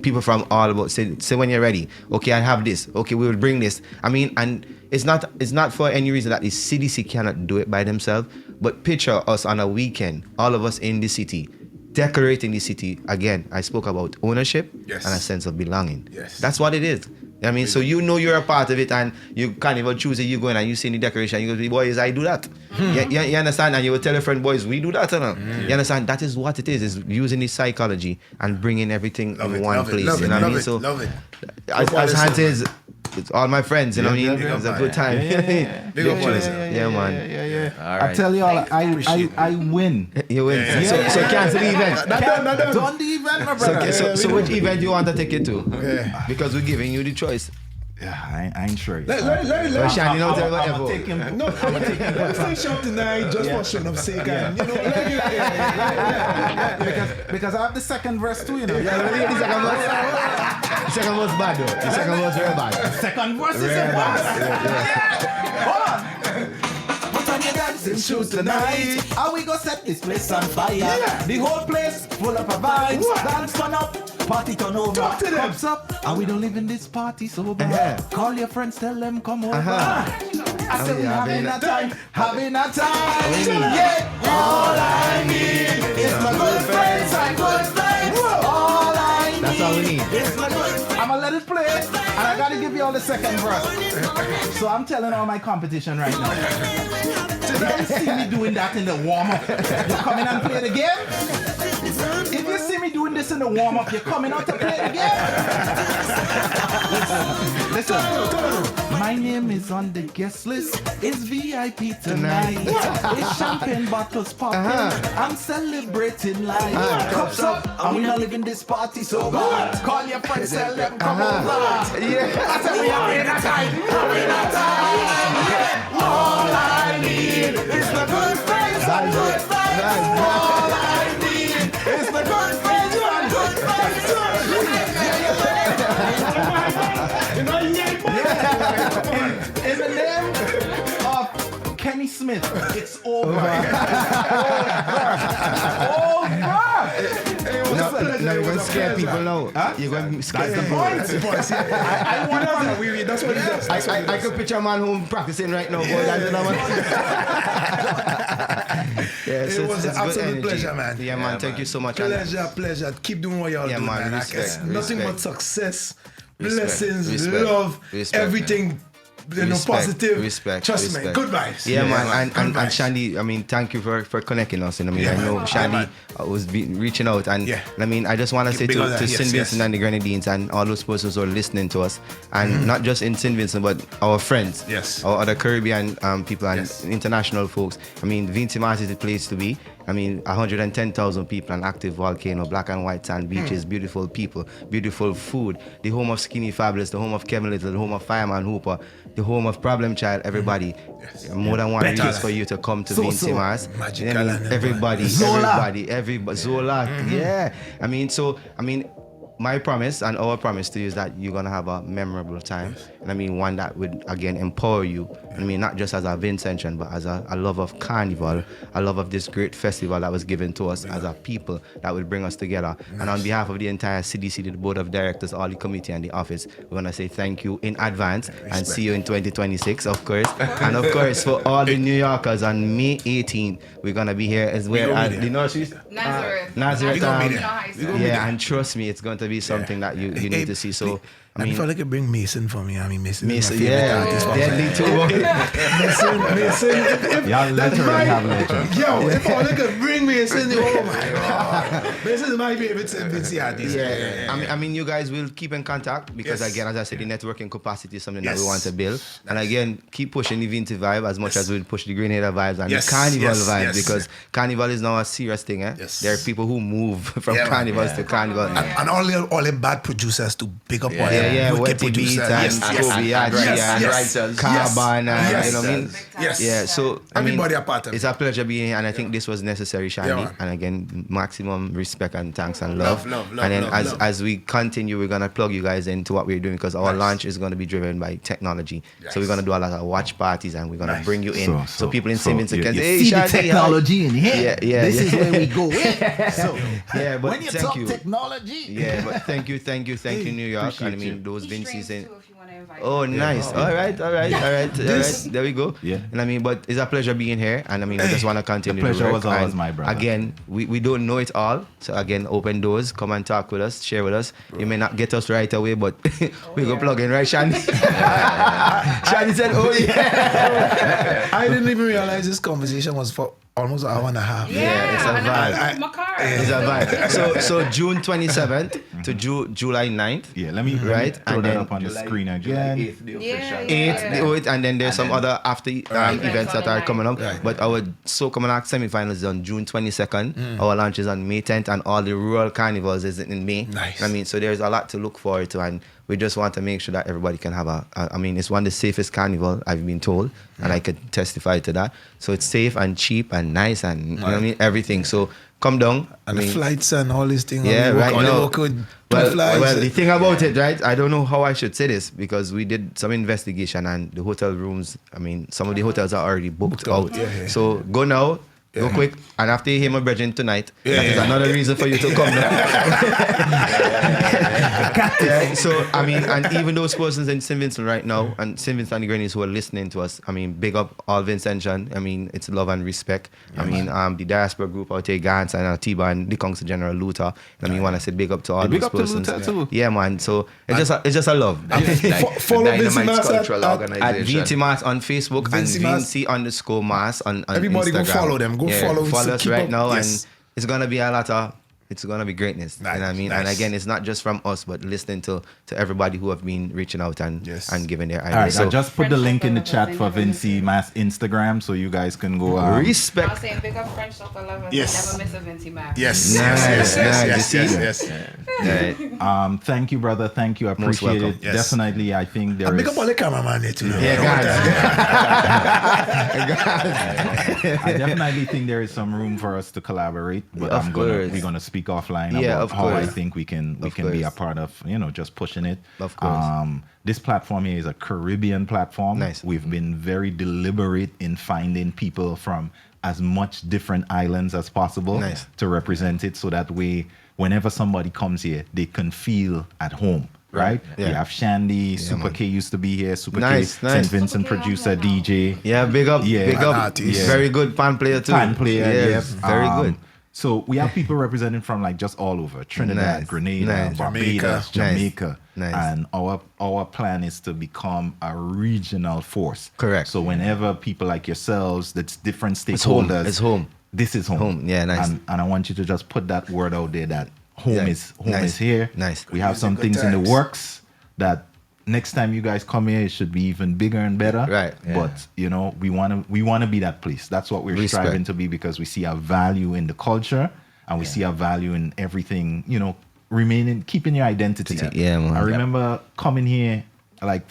S2: people from all about say when you're ready. Okay, I have this. Okay, we will bring this. I mean, and it's not for any reason that the CDC cannot do it by themselves. But picture us on a weekend, all of us in the city, decorating the city. Again, I spoke about ownership
S3: Yes.
S2: and a sense of belonging.
S3: Yes.
S2: That's what it is. I mean, so you know you're a part of it, and you can't even choose it. You go in and you see the decoration, you go, boys, I do that. You understand? And you will tell your friend, boys, we do that. You understand? That is what it is using the psychology and bringing everything in one place. You know what I mean? So,
S3: love it.
S2: as Hans says, it's all my friends, you know what I mean? It's a good time.
S3: Big up on
S2: Yeah, man.
S1: All right. I tell you all, I win.
S2: You win. So cancel the event.
S1: Done the event, my brother.
S2: So which event you want to take it to? Because we're giving you the choice.
S1: Yeah, I ain't sure.
S2: Well, Shani, don't tell
S1: I'm
S2: whatever.
S1: gonna take him.
S3: No, I'm gonna take him. Let's stay short tonight just for showing of sake. And, you know,
S1: Because I have the second verse too, you know.
S2: The second was bad though. The second was very bad.
S1: Second verse is a boss. Hold on. Put on your dancing shoes tonight. How we go set this place on fire? The whole place full of vibes. Dance turn up, party turn over.
S3: Talk to them.
S1: Cups up, and we don't live in this party sober. Call your friends, tell them come over. I said we having a time, having a time. Yeah. All I need is my good friends, my good friends. All I need.
S2: That's all we need.
S1: is my good friends. I'ma let it play, and I gotta give you all the second verse. So I'm telling all my competition right now. You don't see me doing that in the warm-up. You come in and play the game? If you see me doing this in the warm-up, you're coming out to play the game? Listen, my name is on the guest list. It's VIP tonight. It's champagne bottles popping. I'm celebrating life. Cups up, and we not living this party so bad. Call your friends, tell them come over. I said we having a time, having a time. Yeah. All I need is the good friends, and good friends. All I need is the good friends, and good friends. In the name of Kenny Smith, it's over. Over.
S2: Now you're going to scare people now. You're going to scare
S1: That's the
S2: people.
S1: point. I want to.
S3: That's what he does.
S2: I could picture a man home practicing right now.
S3: It was an absolute pleasure, man.
S2: Yeah, man. Thank you so much.
S3: Pleasure. Keep doing what y'all do, man.
S2: Respect,
S3: Nothing
S2: respect.
S3: but success,
S2: Respect,
S3: blessings,
S2: respect,
S3: love,
S2: respect,
S3: everything. You know,
S2: Respect,
S3: positive.
S2: respect,
S3: Trust me,
S2: respect.
S3: good vibes.
S2: Yeah, man.
S3: Good
S2: And
S3: vibes.
S2: Shandy, I mean, thank you for connecting us. And I mean,
S3: Yeah,
S2: I know
S3: man.
S2: Shandy
S3: Yeah,
S2: was reaching out. And
S3: Yeah.
S2: I mean, I just want to say
S3: Big
S2: to,
S3: on that.
S2: to
S3: Yes,
S2: St. Vincent
S3: yes.
S2: and the Grenadines and all those persons who are listening to us, and not just in St. Vincent, but our friends,
S3: Yes.
S2: our other Caribbean people and
S3: Yes.
S2: international folks. I mean, Vincy is the place to be. I mean, 110,000 people, an active volcano, black and white sand beaches, beautiful people, beautiful food, the home of Skinny Fabulous, the home of Kevin Little, the home of Fireman Hooper, the home of Problem Child, everybody.
S3: Yes.
S2: More than one
S3: Better
S2: reason
S3: life.
S2: for you to come to
S1: So,
S2: Vincy Mars.
S3: Magical
S2: I mean,
S3: and
S2: everybody,
S1: Zola.
S2: everybody, Zola, yeah. I mean, my promise and our promise to you is that you're gonna have a memorable time, and I mean one that would again empower you. I mean, not just as a Vincentian, but as a love of Carnival, a love of this great festival that was given to us as a people that will bring us together. And on behalf of the entire CDC, the board of directors, all the committee and the office, we're gonna say thank you in advance and see you in 2026, of course. And of course, for all the New Yorkers on May 18th, we're gonna be here as well
S3: gonna
S2: at
S3: be there.
S2: the nurseries.
S6: Nazareth.
S3: We gonna be there.
S2: Yeah, and trust me, it's going to be something that you need to see. So, I mean,
S3: if I could bring Mason for me, I mean Mason.
S2: Mason,
S3: is my favorite artist.
S2: deadly too.
S3: Mason.
S1: Y'all literally have later.
S3: Yo, if I could bring Mason, oh my god, Mason is my favorite Vincy artist.
S2: I mean, you guys will keep in contact because
S3: Yes.
S2: again, as I said, the networking capacity is something that we
S3: Yes.
S2: want to build. And again, keep pushing the Vincy vibe as much as we push the Grenada vibes and
S3: Yes,
S2: the Carnival
S3: yes,
S2: vibe
S3: yes.
S2: because Carnival is now a serious thing.
S3: Yes.
S2: There are people who move from
S3: Yeah, man.
S2: Carnivals to Carnival.
S3: And all the bad producers to big up all the
S2: Yeah,
S3: wicked
S2: Wetty Beat
S3: producers.
S2: and
S3: Yes,
S2: Kobe
S3: yes,
S2: Adri
S3: yes,
S2: and
S3: yes,
S4: writers.
S2: Carbon and
S3: Yes.
S2: you know what I mean?
S3: Yes.
S2: Yeah, so I mean,
S3: Everybody a part of it.
S2: it's a pleasure being here, and I think this was necessary, Shandy.
S3: Yeah, man.
S2: And again, maximum respect and thanks and love.
S3: Love,
S2: and then
S3: love.
S2: as we continue, we're gonna plug you guys into what we're doing because our launch is gonna be driven by technology.
S3: Yes.
S2: So we're gonna do a lot of watch parties, and we're gonna
S3: Nice.
S2: bring you in so people in St. Vincent can
S1: you
S2: say, "Hey,
S1: see the
S2: Shandy,
S1: technology in here.
S2: Yeah,
S1: This
S2: yeah.
S1: is where we go in. So
S2: Yeah, but
S1: when you
S2: thank
S1: talk
S2: you.
S1: technology,
S2: Yeah, but thank you, New York. And I
S1: Appreciate
S2: mean, those Vincy's in.
S6: If you want to invite
S2: Oh, nice. All right. There we go.
S1: Yeah.
S2: And I mean, but it's a pleasure being here. And I mean, I just want to continue.
S1: pleasure
S2: the
S1: was
S2: work.
S1: always
S2: And
S1: my brother. brother.
S2: Again, we don't know it all. So again, open doors. Come and talk with us. Share with us. You may not get us right away, but we go plug in, right, Shandy? Shandy said, "Oh yeah."
S3: I didn't even realize this conversation was for almost an hour and a half.
S2: Yeah, it's a vibe.
S6: My car.
S2: It's a vibe. So June 27th to July 9th.
S1: Yeah, let me throw that up on the screen again.
S2: 8th, and then there's some other after events that are coming up.
S3: Right.
S2: But our SoCo Monarch semi-finals is on June 22nd. Our launch is on May 10th, and all the rural carnivals is in May.
S3: Nice.
S2: I mean, so there's a lot to look forward to, and we just want to make sure that everybody can have I mean, it's one of the safest carnival I've been told, and I could testify to that. So it's safe and cheap and nice and you know what I mean, everything. So come down.
S3: And
S2: I
S3: the
S2: mean,
S3: flights and all these things.
S2: yeah, right now. Well, the
S3: Flights.
S2: thing about it, right? I don't know how I should say this because we did some investigation and the hotel rooms. I mean, some of the hotels are already booked out.
S3: Yeah.
S2: So go now, go quick, and after you hear my brethren tonight, that is another reason for you to come now. Yeah, so I mean, and even those persons in St. Vincent right now, and St. Vincent and the Grannies who are listening to us, I mean, big up all Vincentian. I mean, it's love and respect. I mean, the diaspora group out here, Gans and Tiba and the Council General Luther. I mean, want to say big up to all
S1: Big
S2: those
S1: up to
S2: persons.
S1: Luther too.
S2: Yeah, man. So it's just a love.
S3: Follow Vincy
S4: Dynamite's
S3: Mass
S4: cultural
S3: at
S2: At
S4: organization.
S2: VT Mass on Facebook
S3: Vincy
S2: and
S3: Mass.
S2: Vincy_Mass on
S3: Everybody go
S2: Instagram.
S3: follow them. Go follow Vincy.
S2: us
S3: Keep
S2: right
S3: up.
S2: now,
S3: Yes.
S2: and it's gonna be a lot of. It's gonna be greatness. You know what I
S3: Nice,
S2: mean? And
S3: nice.
S2: again, it's not just from us, but listening to everybody who have been reaching out and giving their
S1: All right,
S2: ideas.
S1: I
S2: So
S1: just put the link in the chat for Vincy Mass Instagram, so you guys can go.
S6: I was
S2: respect.
S6: saying big up French Soccer Lovers.
S3: Yes.
S6: Never miss a Vincy Mac.
S3: Yes.
S2: Nice, nice.
S3: Yes.
S2: Right.
S1: Thank you, brother. Thank you. I
S2: Most
S1: appreciate
S2: welcome.
S1: it.
S3: Yes.
S1: Definitely, I think there
S3: Big
S1: is.
S3: up all the cameraman there too.
S2: Yeah,
S1: I definitely think there is some room for us to collaborate, but
S2: Of course.
S1: we're gonna speak offline
S2: Yeah,
S1: about
S2: of
S1: how I
S2: course.
S1: think we can
S2: Of
S1: be a
S2: course.
S1: part of just pushing it.
S2: Of course.
S1: This platform here is a Caribbean platform.
S2: Nice.
S1: We've been very deliberate in finding people from as much different islands as possible
S2: Nice.
S1: to represent it, so that way, whenever somebody comes here, they can feel at home. Right?
S2: Yeah.
S1: We have Shandy, Super
S2: man.
S1: K used to be here, Super
S2: Nice,
S1: K,
S2: nice.
S1: St. Vincent
S6: Super K
S1: producer,
S6: also now.
S1: DJ.
S2: Yeah, big up.
S1: Yeah.
S2: Big
S3: An
S2: up.
S3: artist.
S2: Very good fan player too.
S1: Fan player,
S2: Yes,
S1: yes.
S2: very good.
S1: So we have people representing from like just all over Trinidad,
S2: Nice,
S1: Grenada,
S2: nice.
S1: Barbados,
S2: Jamaica.
S1: Jamaica.
S2: Nice.
S1: And our plan is to become a regional force.
S2: Correct.
S1: So whenever people like yourselves, that's different
S2: It's home.
S1: stakeholders,
S2: It's home.
S1: This is home.
S2: Home. Yeah, nice.
S1: And I want you to just put that word out there that home
S2: Yeah.
S1: is
S2: Nice.
S1: is here.
S2: Nice.
S1: We have some
S3: Good
S1: things in the
S3: times.
S1: works that next time you guys come here, it should be even bigger and better.
S2: Right.
S1: But we wanna be that place. That's what we're
S2: Respect.
S1: striving to be, because we see a value in the culture and we see a value in everything, keeping your identity.
S2: Yeah, man.
S1: I remember coming here like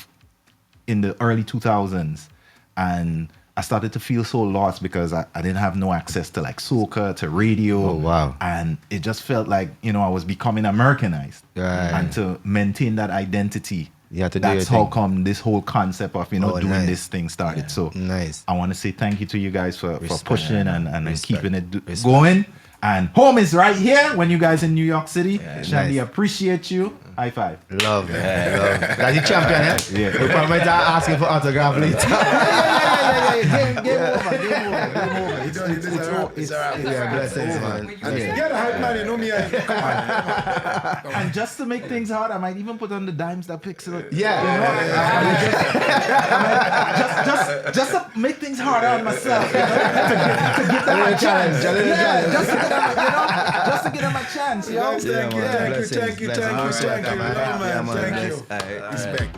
S1: in the early 2000s, and I started to feel so lost because I didn't have no access to like soca, to radio.
S2: Oh, wow.
S1: And it just felt like, I was becoming Americanized.
S2: Right.
S1: And to maintain that identity,
S2: You have to do
S1: that's
S2: your
S1: how
S2: thing.
S1: come this whole concept of, doing
S2: nice.
S1: this thing started. So
S2: Nice.
S1: I want to say thank you to you guys for
S2: Respect.
S1: pushing and
S2: Respect.
S1: keeping it
S2: Respect.
S1: going. And home is right here when you guys in New York City. Shandy,
S2: nice.
S1: appreciate you. High five.
S2: Love. Love. That's the champion, eh?
S1: Yeah.
S2: We probably might asking for autograph later.
S1: Game over.
S2: Yeah, blessings, man. Yeah.
S3: Get a hype man, you know me.
S1: And just to make things hard, I might even put on the dimes that pixel.
S2: Yeah.
S1: Just to make things harder on myself. To give them a chance. Yeah, just to give them a chance, yo.
S3: Thank you.
S2: Blessings, blessings.
S3: Thank you.
S2: Most welcome, man.
S3: Love, man.
S2: Yeah, man.
S3: Thank
S2: Nice.
S3: you. Respect.